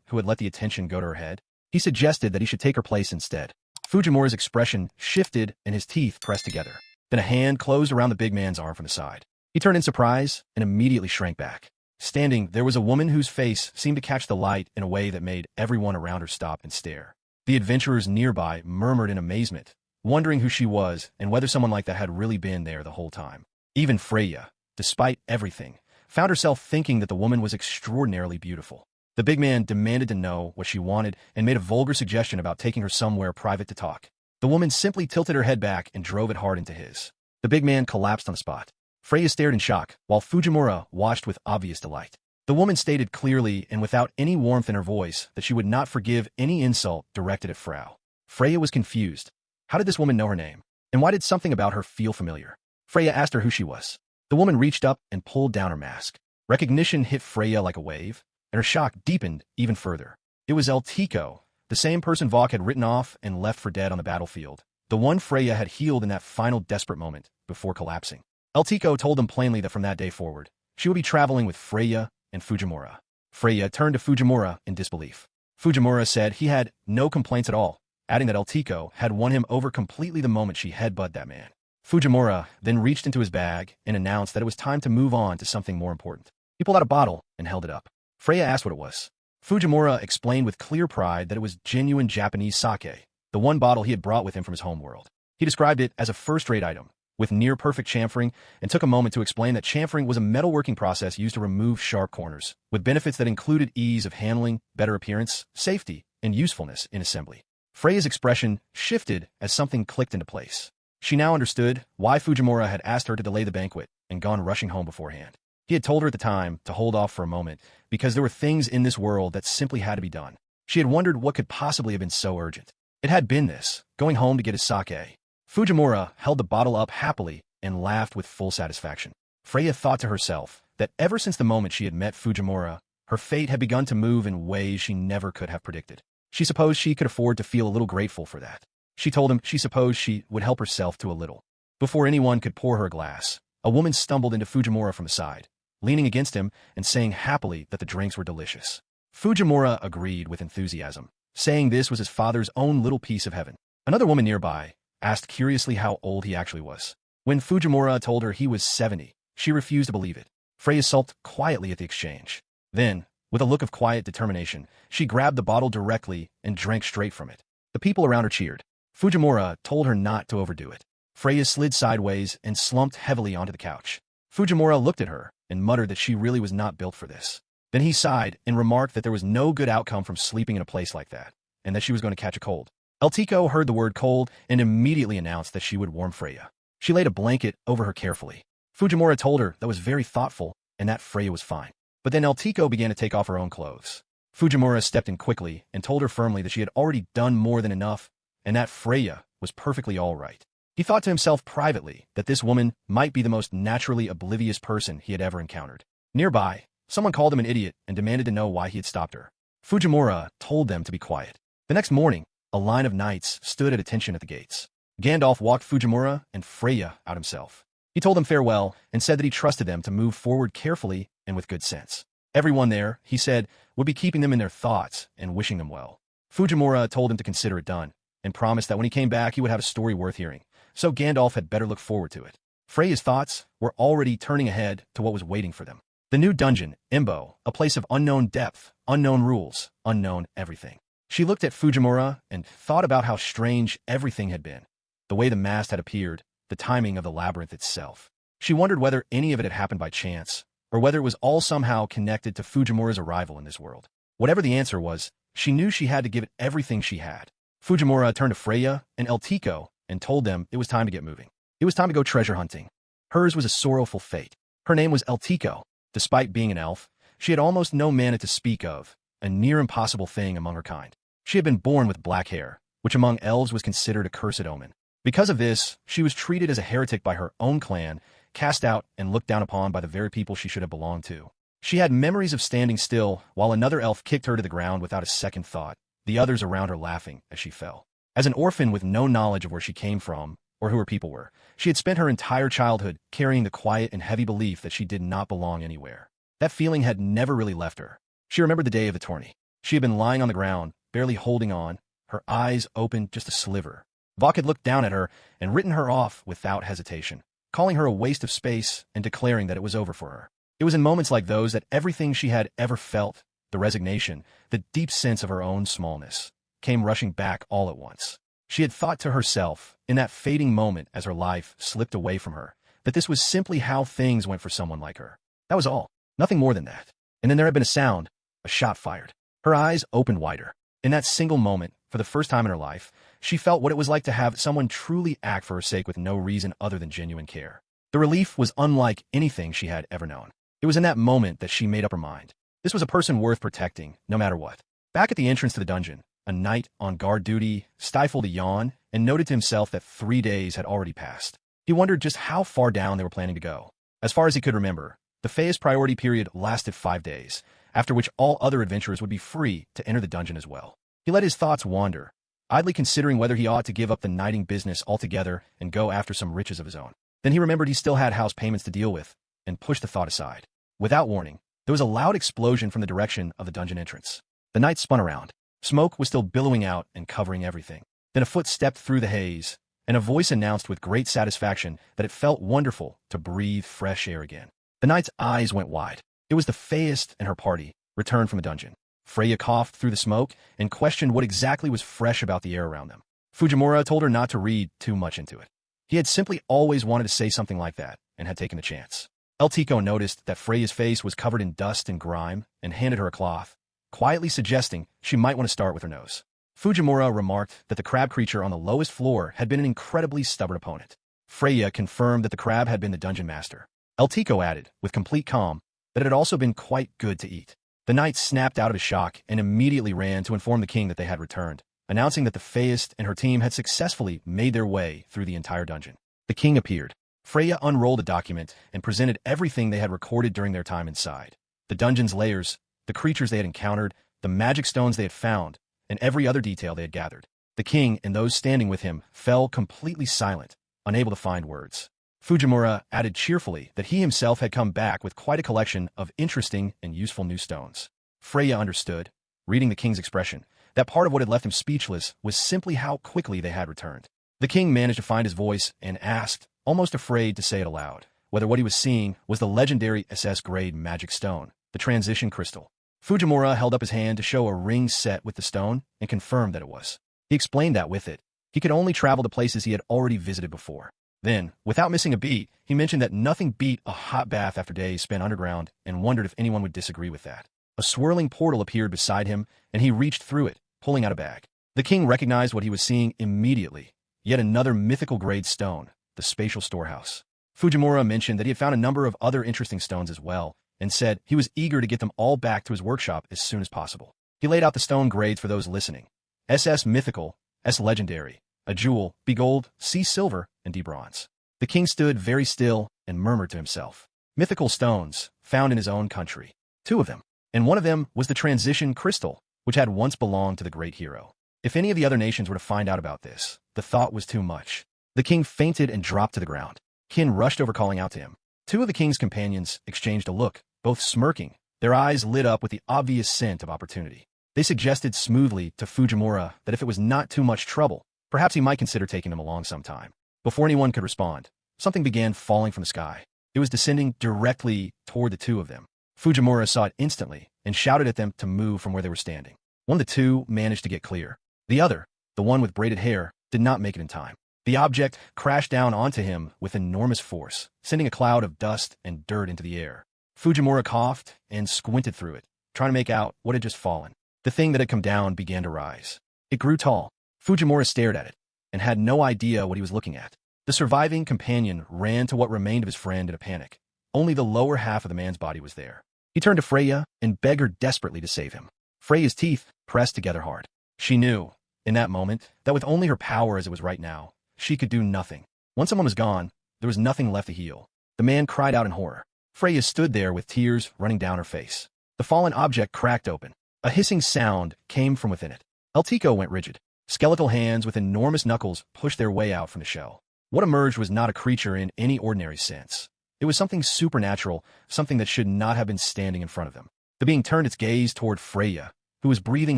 Speaker 1: who had let the attention go to her head? He suggested that he should take her place instead. Fujimura's expression shifted and his teeth pressed together. Then a hand closed around the big man's arm from the side. He turned in surprise and immediately shrank back. Standing, there was a woman whose face seemed to catch the light in a way that made everyone around her stop and stare. The adventurers nearby murmured in amazement, wondering who she was and whether someone like that had really been there the whole time. Even Freya, despite everything, found herself thinking that the woman was extraordinarily beautiful. The big man demanded to know what she wanted and made a vulgar suggestion about taking her somewhere private to talk. The woman simply tilted her head back and drove it hard into his. The big man collapsed on the spot. Freya stared in shock, while Fujimura watched with obvious delight. The woman stated clearly and without any warmth in her voice that she would not forgive any insult directed at Frau. Freya was confused. How did this woman know her name? And why did something about her feel familiar? Freya asked her who she was. The woman reached up and pulled down her mask. Recognition hit Freya like a wave, and her shock deepened even further. It was El Tico, the same person Vok had written off and left for dead on the battlefield, the one Freya had healed in that final desperate moment before collapsing. El Tico told them plainly that from that day forward, she would be traveling with Freya and Fujimura. Freya turned to Fujimura in disbelief. Fujimura said he had no complaints at all, adding that El Tico had won him over completely the moment she headbutted that man. Fujimura then reached into his bag and announced that it was time to move on to something more important. He pulled out a bottle and held it up. Freya asked what it was. Fujimura explained with clear pride that it was genuine Japanese sake, the one bottle he had brought with him from his homeworld. He described it as a first-rate item, with near-perfect chamfering, and took a moment to explain that chamfering was a metalworking process used to remove sharp corners, with benefits that included ease of handling, better appearance, safety, and usefulness in assembly. Freya's expression shifted as something clicked into place. She now understood why Fujimura had asked her to delay the banquet and gone rushing home beforehand. He had told her at the time to hold off for a moment because there were things in this world that simply had to be done. She had wondered what could possibly have been so urgent. It had been this, going home to get his sake. Fujimura held the bottle up happily and laughed with full satisfaction. Freya thought to herself that ever since the moment she had met Fujimura, her fate had begun to move in ways she never could have predicted. She supposed she could afford to feel a little grateful for that. She told him she supposed she would help herself to a little. Before anyone could pour her a glass, a woman stumbled into Fujimura from the side, leaning against him and saying happily that the drinks were delicious. Fujimura agreed with enthusiasm, saying this was his father's own little piece of heaven. Another woman nearby asked curiously how old he actually was. When Fujimura told her he was 70, she refused to believe it. Freya sulked quietly at the exchange. Then, with a look of quiet determination, she grabbed the bottle directly and drank straight from it. The people around her cheered. Fujimura told her not to overdo it. Freya slid sideways and slumped heavily onto the couch. Fujimura looked at her and muttered that she really was not built for this. Then he sighed and remarked that there was no good outcome from sleeping in a place like that, and that she was going to catch a cold. El Tico heard the word cold and immediately announced that she would warm Freya. She laid a blanket over her carefully. Fujimura told her that was very thoughtful and that Freya was fine. But then El Tico began to take off her own clothes. Fujimura stepped in quickly and told her firmly that she had already done more than enough and that Freya was perfectly all right. He thought to himself privately that this woman might be the most naturally oblivious person he had ever encountered. Nearby, someone called him an idiot and demanded to know why he had stopped her. Fujimura told them to be quiet. The next morning, a line of knights stood at attention at the gates. Gandalf walked Fujimura and Freya out himself. He told them farewell and said that he trusted them to move forward carefully and with good sense. Everyone there, he said, would be keeping them in their thoughts and wishing them well. Fujimura told him to consider it done, and promised that when he came back he would have a story worth hearing, so Gandalf had better look forward to it. Freya's thoughts were already turning ahead to what was waiting for them. The new dungeon, Imbo, a place of unknown depth, unknown rules, unknown everything. She looked at Fujimura and thought about how strange everything had been. The way the mast had appeared, the timing of the labyrinth itself. She wondered whether any of it had happened by chance, or whether it was all somehow connected to Fujimura's arrival in this world. Whatever the answer was, she knew she had to give it everything she had. Fujimura turned to Freya and El Tico and told them it was time to get moving. It was time to go treasure hunting. Hers was a sorrowful fate. Her name was El Tico. Despite being an elf, she had almost no mana to speak of, a near impossible thing among her kind. She had been born with black hair, which among elves was considered a cursed omen. Because of this, she was treated as a heretic by her own clan, cast out and looked down upon by the very people she should have belonged to. She had memories of standing still while another elf kicked her to the ground without a second thought, the others around her laughing as she fell. As an orphan with no knowledge of where she came from or who her people were, she had spent her entire childhood carrying the quiet and heavy belief that she did not belong anywhere. That feeling had never really left her. She remembered the day of the tourney. She had been lying on the ground, barely holding on, her eyes open just a sliver. Vok had looked down at her and written her off without hesitation, calling her a waste of space and declaring that it was over for her. It was in moments like those that everything she had ever felt, the resignation, the deep sense of her own smallness, came rushing back all at once. She had thought to herself, in that fading moment as her life slipped away from her, that this was simply how things went for someone like her. That was all. Nothing more than that. And then there had been a sound, a shot fired. Her eyes opened wider. In that single moment, for the first time in her life, she felt what it was like to have someone truly act for her sake with no reason other than genuine care. The relief was unlike anything she had ever known. It was in that moment that she made up her mind. This was a person worth protecting, no matter what. Back at the entrance to the dungeon, a knight on guard duty stifled a yawn and noted to himself that 3 days had already passed. He wondered just how far down they were planning to go. As far as he could remember, the Fae's priority period lasted 5 days, after which all other adventurers would be free to enter the dungeon as well. He let his thoughts wander, idly considering whether he ought to give up the knighting business altogether and go after some riches of his own. Then he remembered he still had house payments to deal with, and pushed the thought aside. Without warning, there was a loud explosion from the direction of the dungeon entrance. The knight spun around. Smoke was still billowing out and covering everything. Then a foot stepped through the haze, and a voice announced with great satisfaction that it felt wonderful to breathe fresh air again. The knight's eyes went wide. It was the Faeist and her party, returned from the dungeon. Freya coughed through the smoke and questioned what exactly was fresh about the air around them. Fujimura told her not to read too much into it. He had simply always wanted to say something like that, and had taken the chance. El Tico noticed that Freya's face was covered in dust and grime, and handed her a cloth, quietly suggesting she might want to start with her nose. Fujimura remarked that the crab creature on the lowest floor had been an incredibly stubborn opponent. Freya confirmed that the crab had been the dungeon master. El Tico added, with complete calm, that it had also been quite good to eat. The knight snapped out of his shock and immediately ran to inform the king that they had returned, announcing that the Faeist and her team had successfully made their way through the entire dungeon. The king appeared. Freya unrolled the document and presented everything they had recorded during their time inside. The dungeon's layers, the creatures they had encountered, the magic stones they had found, and every other detail they had gathered. The king and those standing with him fell completely silent, unable to find words. Fujimura added cheerfully that he himself had come back with quite a collection of interesting and useful new stones. Freya understood, reading the king's expression, that part of what had left him speechless was simply how quickly they had returned. The king managed to find his voice and asked, almost afraid to say it aloud, whether what he was seeing was the legendary SS-grade magic stone, the transition crystal. Fujimura held up his hand to show a ring set with the stone and confirmed that it was. He explained that with it, he could only travel to places he had already visited before. Then, without missing a beat, he mentioned that nothing beat a hot bath after days spent underground and wondered if anyone would disagree with that. A swirling portal appeared beside him, and he reached through it, pulling out a bag. The king recognized what he was seeing immediately. Yet another mythical-grade stone, the spatial storehouse. Fujimura mentioned that he had found a number of other interesting stones as well, and said he was eager to get them all back to his workshop as soon as possible. He laid out the stone grades for those listening. SS Mythical, S Legendary, a jewel, B Gold, C Silver, and D Bronze. The king stood very still and murmured to himself. Mythical stones, found in his own country. 2 of them. And one of them was the transition crystal, which had once belonged to the great hero. If any of the other nations were to find out about this, the thought was too much. The king fainted and dropped to the ground. Kin rushed over calling out to him. 2 of the king's companions exchanged a look, both smirking, their eyes lit up with the obvious scent of opportunity. They suggested smoothly to Fujimura that if it was not too much trouble, perhaps he might consider taking them along sometime. Before anyone could respond, something began falling from the sky. It was descending directly toward the 2 of them. Fujimura saw it instantly and shouted at them to move from where they were standing. One of the 2 managed to get clear. The other, the one with braided hair, did not make it in time. The object crashed down onto him with enormous force, sending a cloud of dust and dirt into the air. Fujimura coughed and squinted through it, trying to make out what had just fallen. The thing that had come down began to rise. It grew tall. Fujimura stared at it and had no idea what he was looking at. The surviving companion ran to what remained of his friend in a panic. Only the lower half of the man's body was there. He turned to Freya and begged her desperately to save him. Freya's teeth pressed together hard. She knew, in that moment, that with only her power as it was right now, she could do nothing. Once someone was gone, there was nothing left to heal. The man cried out in horror. Freya stood there with tears running down her face. The fallen object cracked open. A hissing sound came from within it. Eltico went rigid. Skeletal hands with enormous knuckles pushed their way out from the shell. What emerged was not a creature in any ordinary sense. It was something supernatural, something that should not have been standing in front of them. The being turned its gaze toward Freya, who was breathing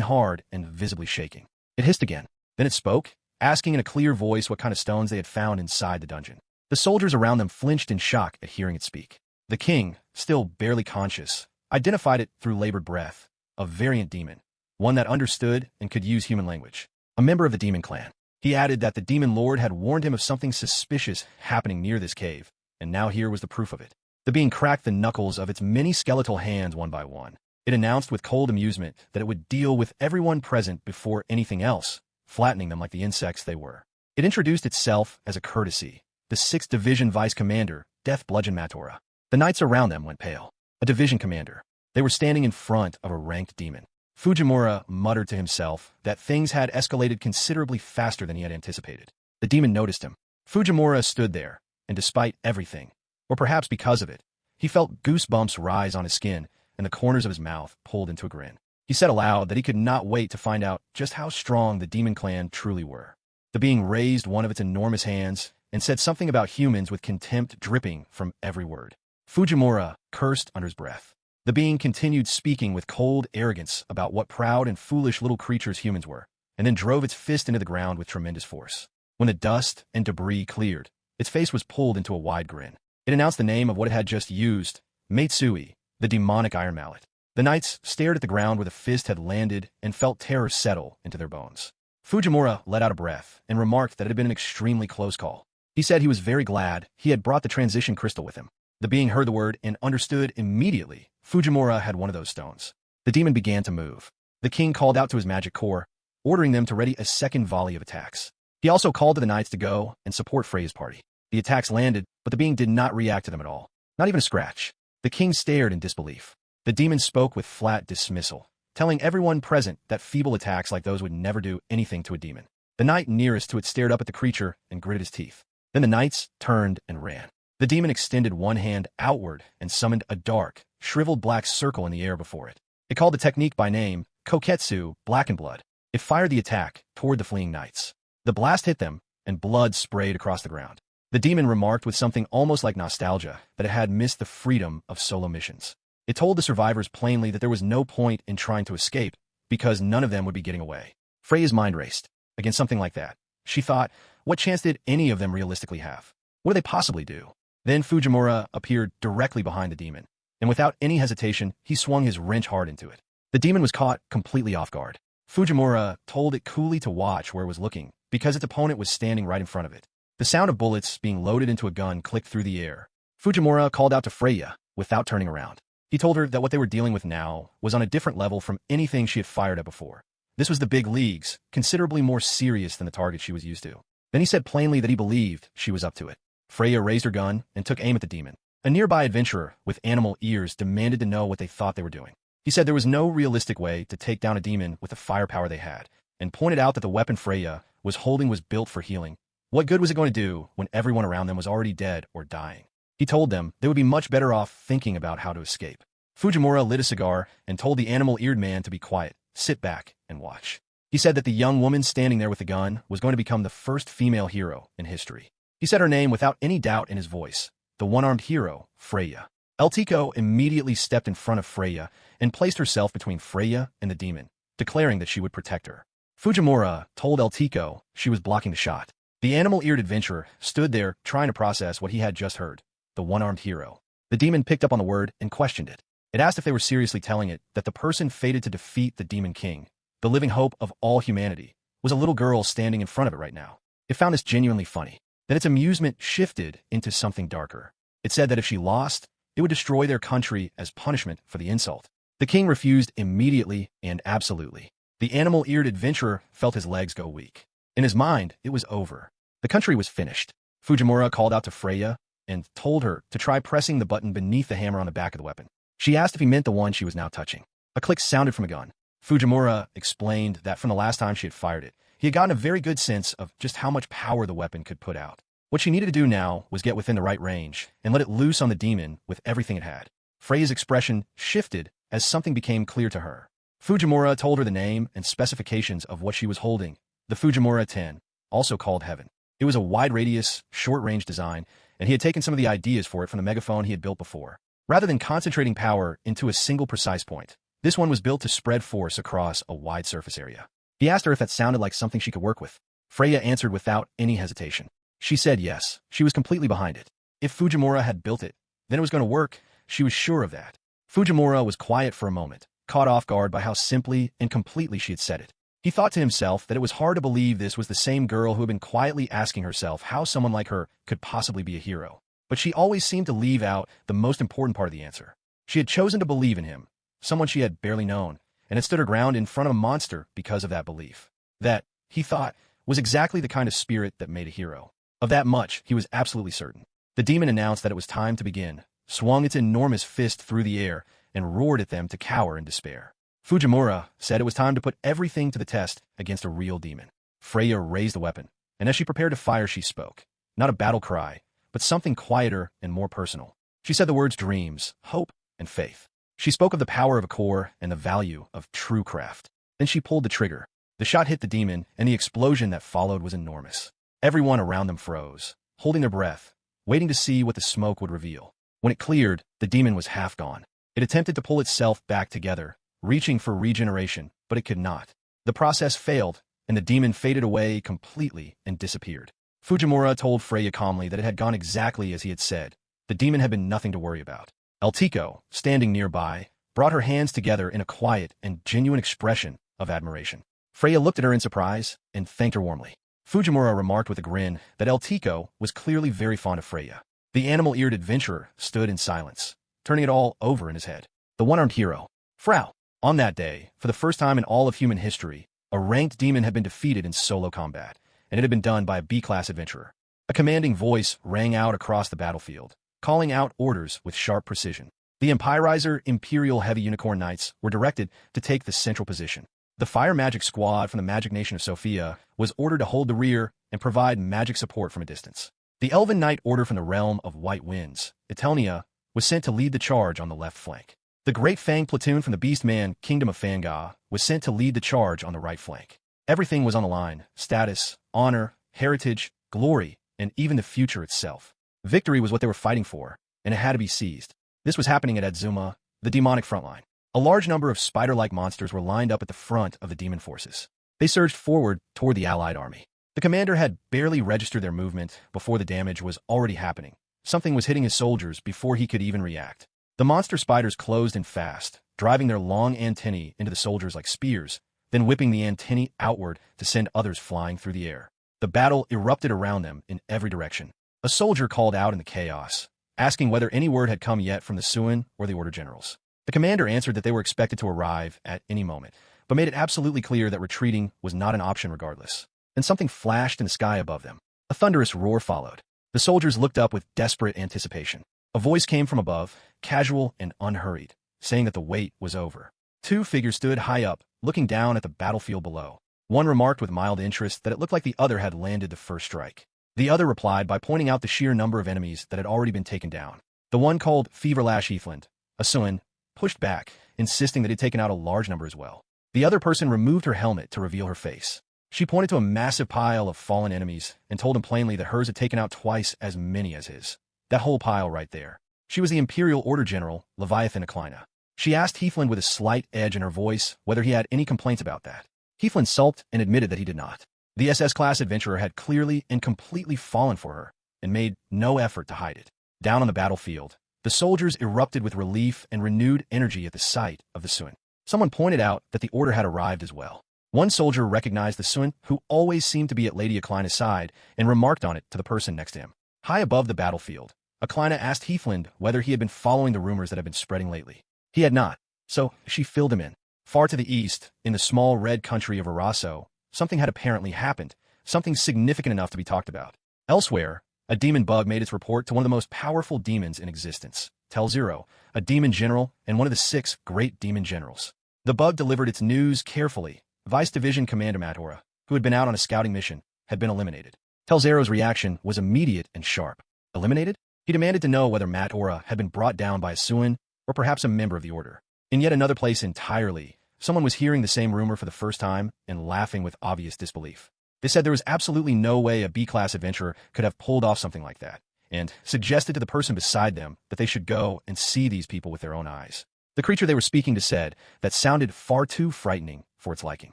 Speaker 1: hard and visibly shaking. It hissed again. Then it spoke, asking in a clear voice what kind of stones they had found inside the dungeon. The soldiers around them flinched in shock at hearing it speak. The king, still barely conscious, identified it through labored breath. A variant demon, one that understood and could use human language. A member of the demon clan. He added that the demon lord had warned him of something suspicious happening near this cave, and now here was the proof of it. The being cracked the knuckles of its many skeletal hands one by one. It announced with cold amusement that it would deal with everyone present before anything else, flattening them like the insects they were. It introduced itself as a courtesy. The 6th Division Vice Commander, Death Bludgeon Matora. The knights around them went pale. A division commander. They were standing in front of a ranked demon. Fujimura muttered to himself that things had escalated considerably faster than he had anticipated. The demon noticed him. Fujimura stood there, and despite everything, or perhaps because of it, he felt goosebumps rise on his skin and the corners of his mouth pulled into a grin. He said aloud that he could not wait to find out just how strong the demon clan truly were. The being raised one of its enormous hands and said something about humans with contempt dripping from every word. Fujimura cursed under his breath. The being continued speaking with cold arrogance about what proud and foolish little creatures humans were, and then drove its fist into the ground with tremendous force. When the dust and debris cleared, its face was pulled into a wide grin. It announced the name of what it had just used, Matsui, the demonic iron mallet. The knights stared at the ground where the fist had landed and felt terror settle into their bones. Fujimura let out a breath and remarked that it had been an extremely close call. He said he was very glad he had brought the transition crystal with him. The being heard the word and understood immediately Fujimura had one of those stones. The demon began to move. The king called out to his magic corps, ordering them to ready a second volley of attacks. He also called to the knights to go and support Freya's party. The attacks landed, but the being did not react to them at all. Not even a scratch. The king stared in disbelief. The demon spoke with flat dismissal, telling everyone present that feeble attacks like those would never do anything to a demon. The knight nearest to it stared up at the creature and gritted his teeth. Then the knights turned and ran. The demon extended one hand outward and summoned a dark, shriveled black circle in the air before it. It called the technique by name, Koketsu, Black and Blood. It fired the attack toward the fleeing knights. The blast hit them, and blood sprayed across the ground. The demon remarked with something almost like nostalgia that it had missed the freedom of solo missions. It told the survivors plainly that there was no point in trying to escape, because none of them would be getting away. Freya's mind raced. Against something like that, she thought, what chance did any of them realistically have? What do they possibly do? Then Fujimura appeared directly behind the demon, and without any hesitation, he swung his wrench hard into it. The demon was caught completely off guard. Fujimura told it coolly to watch where it was looking, because its opponent was standing right in front of it. The sound of bullets being loaded into a gun clicked through the air. Fujimura called out to Freya, without turning around. He told her that what they were dealing with now was on a different level from anything she had fired at before. This was the big leagues, considerably more serious than the target she was used to. Then he said plainly that he believed she was up to it. Freya raised her gun and took aim at the demon. A nearby adventurer with animal ears demanded to know what they thought they were doing. He said there was no realistic way to take down a demon with the firepower they had, and pointed out that the weapon Freya was holding was built for healing. What good was it going to do when everyone around them was already dead or dying? He told them they would be much better off thinking about how to escape. Fujimura lit a cigar and told the animal-eared man to be quiet, sit back, and watch. He said that the young woman standing there with the gun was going to become the first female hero in history. He said her name without any doubt in his voice, the one-armed hero, Freya. Eltico immediately stepped in front of Freya and placed herself between Freya and the demon, declaring that she would protect her. Fujimura told Eltico she was blocking the shot. The animal-eared adventurer stood there trying to process what he had just heard, the one-armed hero. The demon picked up on the word and questioned it. It asked if they were seriously telling it that the person fated to defeat the demon king, the living hope of all humanity, was a little girl standing in front of it right now. It found this genuinely funny. Then its amusement shifted into something darker. It said that if she lost, it would destroy their country as punishment for the insult. The king refused immediately and absolutely. The animal-eared adventurer felt his legs go weak. In his mind, it was over. The country was finished. Fujimura called out to Freya and told her to try pressing the button beneath the hammer on the back of the weapon. She asked if he meant the one she was now touching. A click sounded from a gun. Fujimura explained that from the last time she had fired it, he had gotten a very good sense of just how much power the weapon could put out. What she needed to do now was get within the right range and let it loose on the demon with everything it had. Freya's expression shifted as something became clear to her. Fujimura told her the name and specifications of what she was holding, the Fujimura 10, also called Heaven. It was a wide-radius, short-range design, and he had taken some of the ideas for it from the megaphone he had built before. Rather than concentrating power into a single precise point, this one was built to spread force across a wide surface area. He asked her if that sounded like something she could work with. Freya answered without any hesitation. She said yes, she was completely behind it. If Fujimura had built it, then it was going to work, she was sure of that. Fujimura was quiet for a moment, caught off guard by how simply and completely she had said it. He thought to himself that it was hard to believe this was the same girl who had been quietly asking herself how someone like her could possibly be a hero. But she always seemed to leave out the most important part of the answer. She had chosen to believe in him, someone she had barely known, and had stood her ground in front of a monster because of that belief. That, he thought, was exactly the kind of spirit that made a hero. Of that much, he was absolutely certain. The demon announced that it was time to begin, swung its enormous fist through the air, and roared at them to cower in despair. Fujimura said it was time to put everything to the test against a real demon. Freya raised the weapon, and as she prepared to fire, she spoke. Not a battle cry, but something quieter and more personal. She said the words dreams, hope, and faith. She spoke of the power of a core and the value of true craft. Then she pulled the trigger. The shot hit the demon, and the explosion that followed was enormous. Everyone around them froze, holding their breath, waiting to see what the smoke would reveal. When it cleared, the demon was half gone. It attempted to pull itself back together, reaching for regeneration, but it could not. The process failed, and the demon faded away completely and disappeared. Fujimura told Freya calmly that it had gone exactly as he had said. The demon had been nothing to worry about. Eltiko, standing nearby, brought her hands together in a quiet and genuine expression of admiration. Freya looked at her in surprise and thanked her warmly. Fujimura remarked with a grin that Eltiko was clearly very fond of Freya. The animal-eared adventurer stood in silence, turning it all over in his head. The one-armed hero, Frau. On that day, for the first time in all of human history, a ranked demon had been defeated in solo combat, and it had been done by a B-class adventurer. A commanding voice rang out across the battlefield, calling out orders with sharp precision. The Empirizer Imperial Heavy Unicorn Knights were directed to take the central position. The fire magic squad from the magic nation of Sophia was ordered to hold the rear and provide magic support from a distance. The Elven Knight Order from the realm of White Winds, Etelnia, was sent to lead the charge on the left flank. The Great Fang platoon from the Beastman Kingdom of Fanga was sent to lead the charge on the right flank. Everything was on the line: status, honor, heritage, glory, and even the future itself. Victory was what they were fighting for, and it had to be seized. This was happening at Adzuma, the demonic frontline. A large number of spider-like monsters were lined up at the front of the demon forces. They surged forward toward the allied army. The commander had barely registered their movement before the damage was already happening. Something was hitting his soldiers before he could even react. The monster spiders closed in fast, driving their long antennae into the soldiers like spears, then whipping the antennae outward to send others flying through the air. The battle erupted around them in every direction. A soldier called out in the chaos, asking whether any word had come yet from the Suin or the Order Generals. The commander answered that they were expected to arrive at any moment, but made it absolutely clear that retreating was not an option regardless. Then something flashed in the sky above them. A thunderous roar followed. The soldiers looked up with desperate anticipation. A voice came from above, casual and unhurried, saying that the wait was over. Two figures stood high up, looking down at the battlefield below. One remarked with mild interest that it looked like the other had landed the first strike. The other replied by pointing out the sheer number of enemies that had already been taken down. The one called Feverlash Heathland, a Suin, pushed back, insisting that he'd taken out a large number as well. The other person removed her helmet to reveal her face. She pointed to a massive pile of fallen enemies and told him plainly that hers had taken out twice as many as his. That whole pile right there. She was the Imperial Order General, Leviathan Acclina. She asked Heathland with a slight edge in her voice whether he had any complaints about that. Heathland sulked and admitted that he did not. The SS-class adventurer had clearly and completely fallen for her and made no effort to hide it. Down on the battlefield, the soldiers erupted with relief and renewed energy at the sight of the Suin. Someone pointed out that the order had arrived as well. One soldier recognized the Suin, who always seemed to be at Lady Acclina's side, and remarked on it to the person next to him. High above the battlefield, Acclina asked Heathland whether he had been following the rumors that had been spreading lately. He had not, so she filled him in. Far to the east, in the small red country of Araso, something had apparently happened, something significant enough to be talked about. Elsewhere, a demon bug made its report to one of the most powerful demons in existence, Telzero, a demon general and one of the 6 great demon generals. The bug delivered its news carefully. Vice Division Commander Matora, who had been out on a scouting mission, had been eliminated. Telzero's reaction was immediate and sharp. Eliminated? He demanded to know whether Matora had been brought down by a Suin or perhaps a member of the order. In yet another place entirely, someone was hearing the same rumor for the first time and laughing with obvious disbelief. They said there was absolutely no way a B-class adventurer could have pulled off something like that, and suggested to the person beside them that they should go and see these people with their own eyes. The creature they were speaking to said that sounded far too frightening for its liking.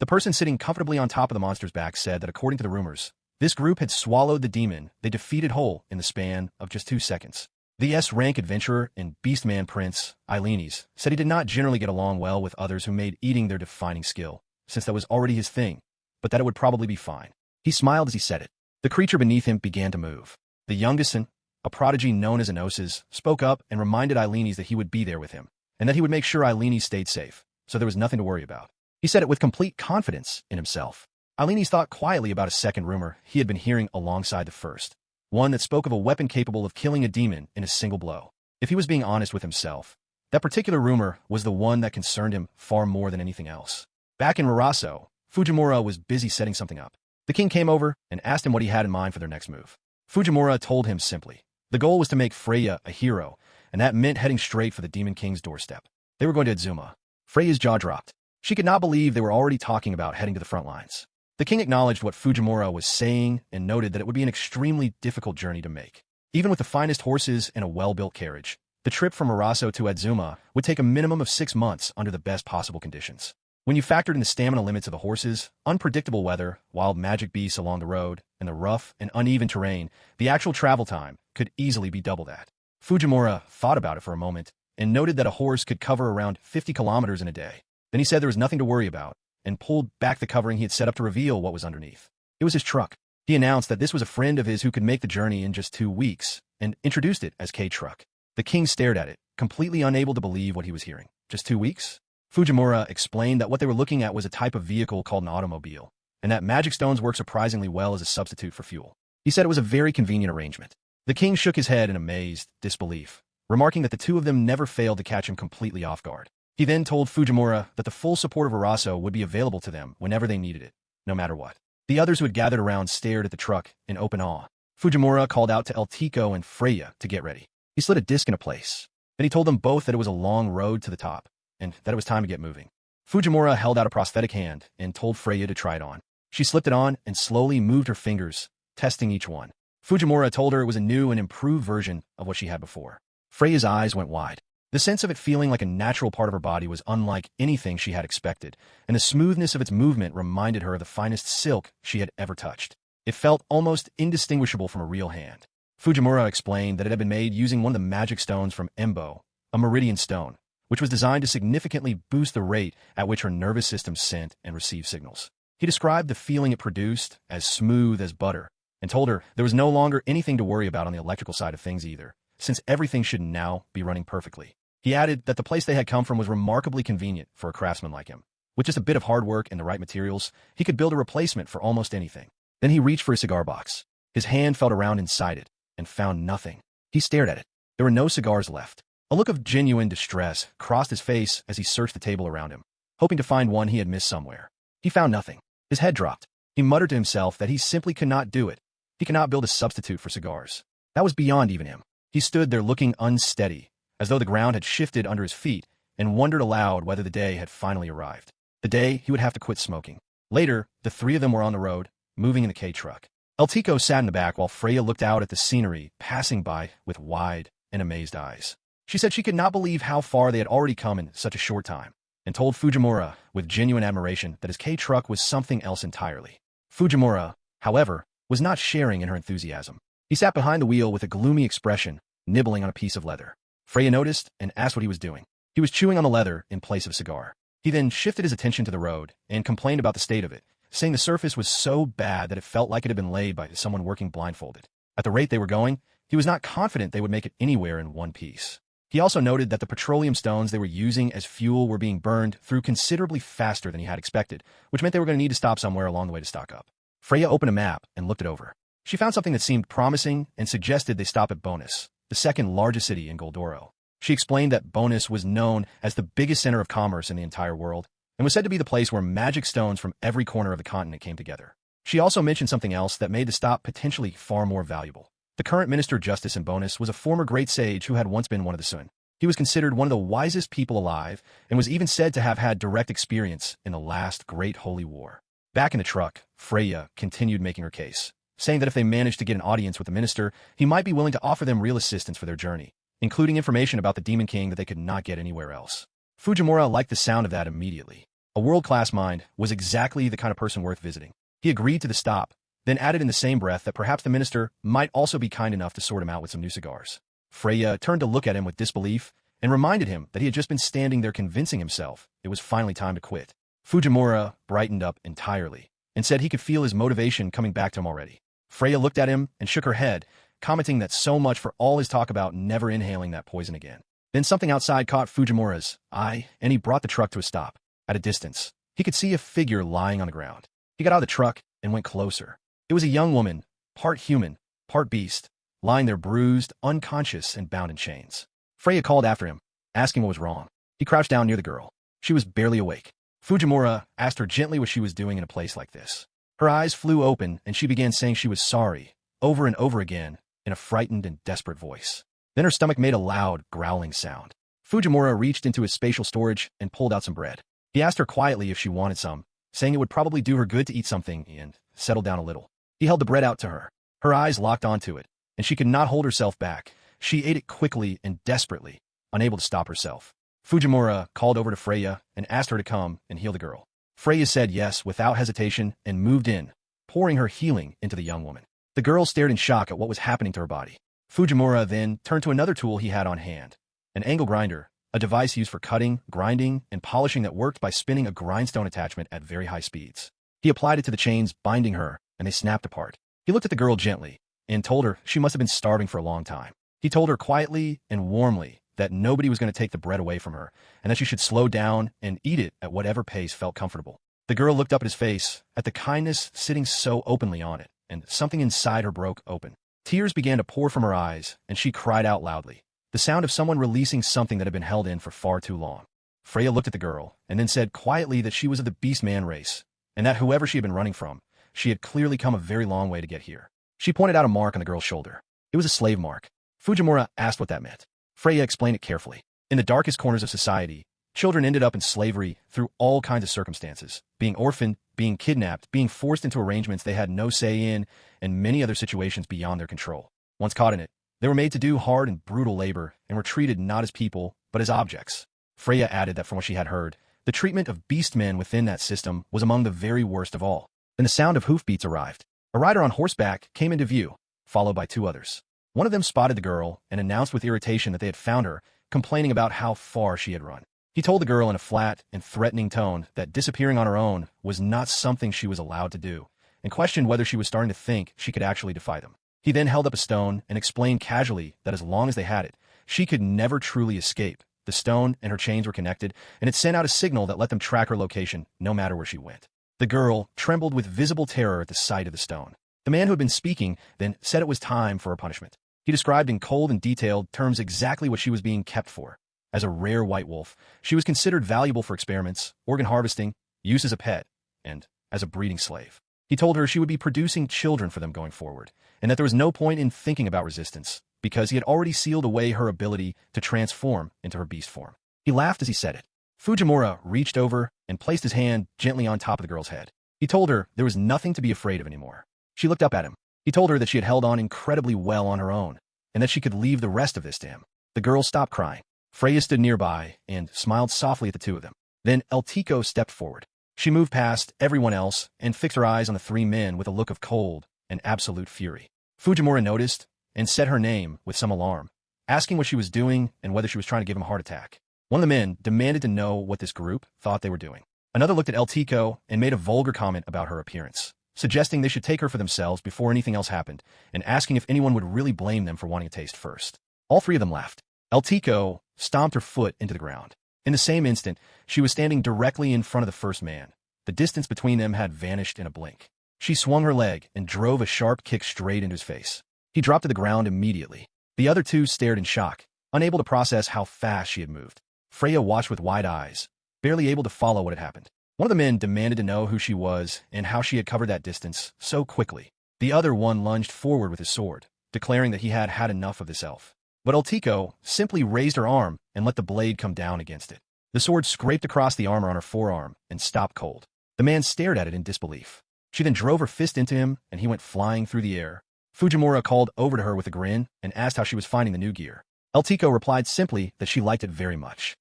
Speaker 1: The person sitting comfortably on top of the monster's back said that according to the rumors, this group had swallowed the demon they defeated whole in the span of just 2 seconds. The S-rank adventurer and beastman prince, Eilenes, said he did not generally get along well with others who made eating their defining skill, since that was already his thing, but that it would probably be fine. He smiled as he said it. The creature beneath him began to move. The youngest son, a prodigy known as Enosis, spoke up and reminded Eilenes that he would be there with him, and that he would make sure Eilenes stayed safe, so there was nothing to worry about. He said it with complete confidence in himself. Eilenes thought quietly about a second rumor he had been hearing alongside the first, one that spoke of a weapon capable of killing a demon in a single blow. If he was being honest with himself, that particular rumor was the one that concerned him far more than anything else. Back in Maraso, Fujimura was busy setting something up. The king came over and asked him what he had in mind for their next move. Fujimura told him simply. The goal was to make Freya a hero, and that meant heading straight for the Demon King's doorstep. They were going to Azuma. Freya's jaw dropped. She could not believe they were already talking about heading to the front lines. The king acknowledged what Fujimura was saying and noted that it would be an extremely difficult journey to make. Even with the finest horses and a well-built carriage, the trip from Maraso to Azuma would take a minimum of 6 months under the best possible conditions. When you factored in the stamina limits of the horses, unpredictable weather, wild magic beasts along the road, and the rough and uneven terrain, the actual travel time could easily be double that. Fujimura thought about it for a moment and noted that a horse could cover around 50 kilometers in a day. Then he said there was nothing to worry about, and pulled back the covering he had set up to reveal what was underneath. It was his truck. He announced that this was a friend of his who could make the journey in just 2 weeks, and introduced it as K-Truck. The king stared at it, completely unable to believe what he was hearing. Just 2 weeks? Fujimura explained that what they were looking at was a type of vehicle called an automobile, and that magic stones work surprisingly well as a substitute for fuel. He said it was a very convenient arrangement. The king shook his head in amazed disbelief, remarking that the two of them never failed to catch him completely off guard. He then told Fujimura that the full support of Araso would be available to them whenever they needed it, no matter what. The others who had gathered around stared at the truck in open awe. Fujimura called out to El Tico and Freya to get ready. He slid a disc into place. Then he told them both that it was a long road to the top, and that it was time to get moving. Fujimura held out a prosthetic hand and told Freya to try it on. She slipped it on and slowly moved her fingers, testing each one. Fujimura told her it was a new and improved version of what she had before. Freya's eyes went wide. The sense of it feeling like a natural part of her body was unlike anything she had expected, and the smoothness of its movement reminded her of the finest silk she had ever touched. It felt almost indistinguishable from a real hand. Fujimura explained that it had been made using one of the magic stones from Embo, a meridian stone, which was designed to significantly boost the rate at which her nervous system sent and received signals. He described the feeling it produced as smooth as butter, and told her there was no longer anything to worry about on the electrical side of things either, since everything should now be running perfectly. He added that the place they had come from was remarkably convenient for a craftsman like him. With just a bit of hard work and the right materials, he could build a replacement for almost anything. Then he reached for his cigar box. His hand felt around inside it, and found nothing. He stared at it. There were no cigars left. A look of genuine distress crossed his face as he searched the table around him, hoping to find one he had missed somewhere. He found nothing. His head dropped. He muttered to himself that he simply could not do it. He could not build a substitute for cigars. That was beyond even him. He stood there looking unsteady, as though the ground had shifted under his feet, and wondered aloud whether the day had finally arrived. The day he would have to quit smoking. Later, the three of them were on the road, moving in the K-truck. El Tico sat in the back while Freya looked out at the scenery passing by with wide and amazed eyes. She said she could not believe how far they had already come in such a short time, and told Fujimura with genuine admiration that his K-truck was something else entirely. Fujimura, however, was not sharing in her enthusiasm. He sat behind the wheel with a gloomy expression, nibbling on a piece of leather. Freya noticed and asked what he was doing. He was chewing on the leather in place of a cigar. He then shifted his attention to the road and complained about the state of it, saying the surface was so bad that it felt like it had been laid by someone working blindfolded. At the rate they were going, he was not confident they would make it anywhere in one piece. He also noted that the petroleum stones they were using as fuel were being burned through considerably faster than he had expected, which meant they were going to need to stop somewhere along the way to stock up. Freya opened a map and looked it over. She found something that seemed promising and suggested they stop at Bonus, the second largest city in Goldoro. She explained that Bonus was known as the biggest center of commerce in the entire world, and was said to be the place where magic stones from every corner of the continent came together. She also mentioned something else that made the stop potentially far more valuable. The current Minister of Justice and Bonus was a former great sage who had once been one of the Sun. He was considered one of the wisest people alive and was even said to have had direct experience in the last Great Holy War. Back in the truck, Freya continued making her case, saying that if they managed to get an audience with the minister, he might be willing to offer them real assistance for their journey, including information about the Demon King that they could not get anywhere else. Fujimura liked the sound of that immediately. A world-class mind was exactly the kind of person worth visiting. He agreed to the stop, then added in the same breath that perhaps the minister might also be kind enough to sort him out with some new cigars. Freya turned to look at him with disbelief and reminded him that he had just been standing there convincing himself it was finally time to quit. Fujimura brightened up entirely and said he could feel his motivation coming back to him already. Freya looked at him and shook her head, commenting that so much for all his talk about never inhaling that poison again. Then something outside caught Fujimura's eye, and he brought the truck to a stop. At a distance, he could see a figure lying on the ground. He got out of the truck and went closer. It was a young woman, part human, part beast, lying there bruised, unconscious, and bound in chains. Freya called after him, asking what was wrong. He crouched down near the girl. She was barely awake. Fujimura asked her gently what she was doing in a place like this. Her eyes flew open, and she began saying she was sorry, over and over again, in a frightened and desperate voice. Then her stomach made a loud, growling sound. Fujimura reached into his spatial storage and pulled out some bread. He asked her quietly if she wanted some, saying it would probably do her good to eat something and settle down a little. He held the bread out to her. Her eyes locked onto it, and she could not hold herself back. She ate it quickly and desperately, unable to stop herself. Fujimura called over to Freya and asked her to come and heal the girl. Freya said yes without hesitation and moved in, pouring her healing into the young woman. The girl stared in shock at what was happening to her body. Fujimura then turned to another tool he had on hand, an angle grinder, a device used for cutting, grinding, and polishing that worked by spinning a grindstone attachment at very high speeds. He applied it to the chains binding her, and they snapped apart. He looked at the girl gently and told her she must have been starving for a long time. He told her quietly and warmly that nobody was going to take the bread away from her, and that she should slow down and eat it at whatever pace felt comfortable. The girl looked up at his face, at the kindness sitting so openly on it, and something inside her broke open. Tears began to pour from her eyes, and she cried out loudly, the sound of someone releasing something that had been held in for far too long. Freya looked at the girl, and then said quietly that she was of the beast man race, and that whoever she had been running from, she had clearly come a very long way to get here. She pointed out a mark on the girl's shoulder. It was a slave mark. Fujimura asked what that meant. Freya explained it carefully. In the darkest corners of society, children ended up in slavery through all kinds of circumstances, being orphaned, being kidnapped, being forced into arrangements they had no say in, and many other situations beyond their control. Once caught in it, they were made to do hard and brutal labor and were treated not as people, but as objects. Freya added that from what she had heard, the treatment of beastmen within that system was among the very worst of all. Then the sound of hoofbeats arrived. A rider on horseback came into view, followed by two others. One of them spotted the girl and announced with irritation that they had found her, complaining about how far she had run. He told the girl in a flat and threatening tone that disappearing on her own was not something she was allowed to do, and questioned whether she was starting to think she could actually defy them. He then held up a stone and explained casually that as long as they had it, she could never truly escape. The stone and her chains were connected, and it sent out a signal that let them track her location no matter where she went. The girl trembled with visible terror at the sight of the stone. The man who had been speaking then said it was time for her punishment. He described in cold and detailed terms exactly what she was being kept for. As a rare white wolf, she was considered valuable for experiments, organ harvesting, use as a pet, and as a breeding slave. He told her she would be producing children for them going forward, and that there was no point in thinking about resistance, because he had already sealed away her ability to transform into her beast form. He laughed as he said it. Fujimura reached over and placed his hand gently on top of the girl's head. He told her there was nothing to be afraid of anymore. She looked up at him. He told her that she had held on incredibly well on her own, and that she could leave the rest of this to him. The girl stopped crying. Freya stood nearby and smiled softly at the two of them. Then El Tico stepped forward. She moved past everyone else and fixed her eyes on the three men with a look of cold and absolute fury. Fujimura noticed and said her name with some alarm, asking what she was doing and whether she was trying to give him a heart attack. One of the men demanded to know what this group thought they were doing. Another looked at El Tico and made a vulgar comment about her appearance, suggesting they should take her for themselves before anything else happened, and asking if anyone would really blame them for wanting a taste first. All three of them laughed. El Tico stomped her foot into the ground. In the same instant, she was standing directly in front of the first man. The distance between them had vanished in a blink. She swung her leg and drove a sharp kick straight into his face. He dropped to the ground immediately. The other two stared in shock, unable to process how fast she had moved. Freya watched with wide eyes, barely able to follow what had happened. One of the men demanded to know who she was and how she had covered that distance so quickly. The other one lunged forward with his sword, declaring that he had had enough of this elf. But Ultiko simply raised her arm and let the blade come down against it. The sword scraped across the armor on her forearm and stopped cold. The man stared at it in disbelief. She then drove her fist into him, and he went flying through the air. Fujimura called over to her with a grin and asked how she was finding the new gear. Ultiko replied simply that she liked it very much.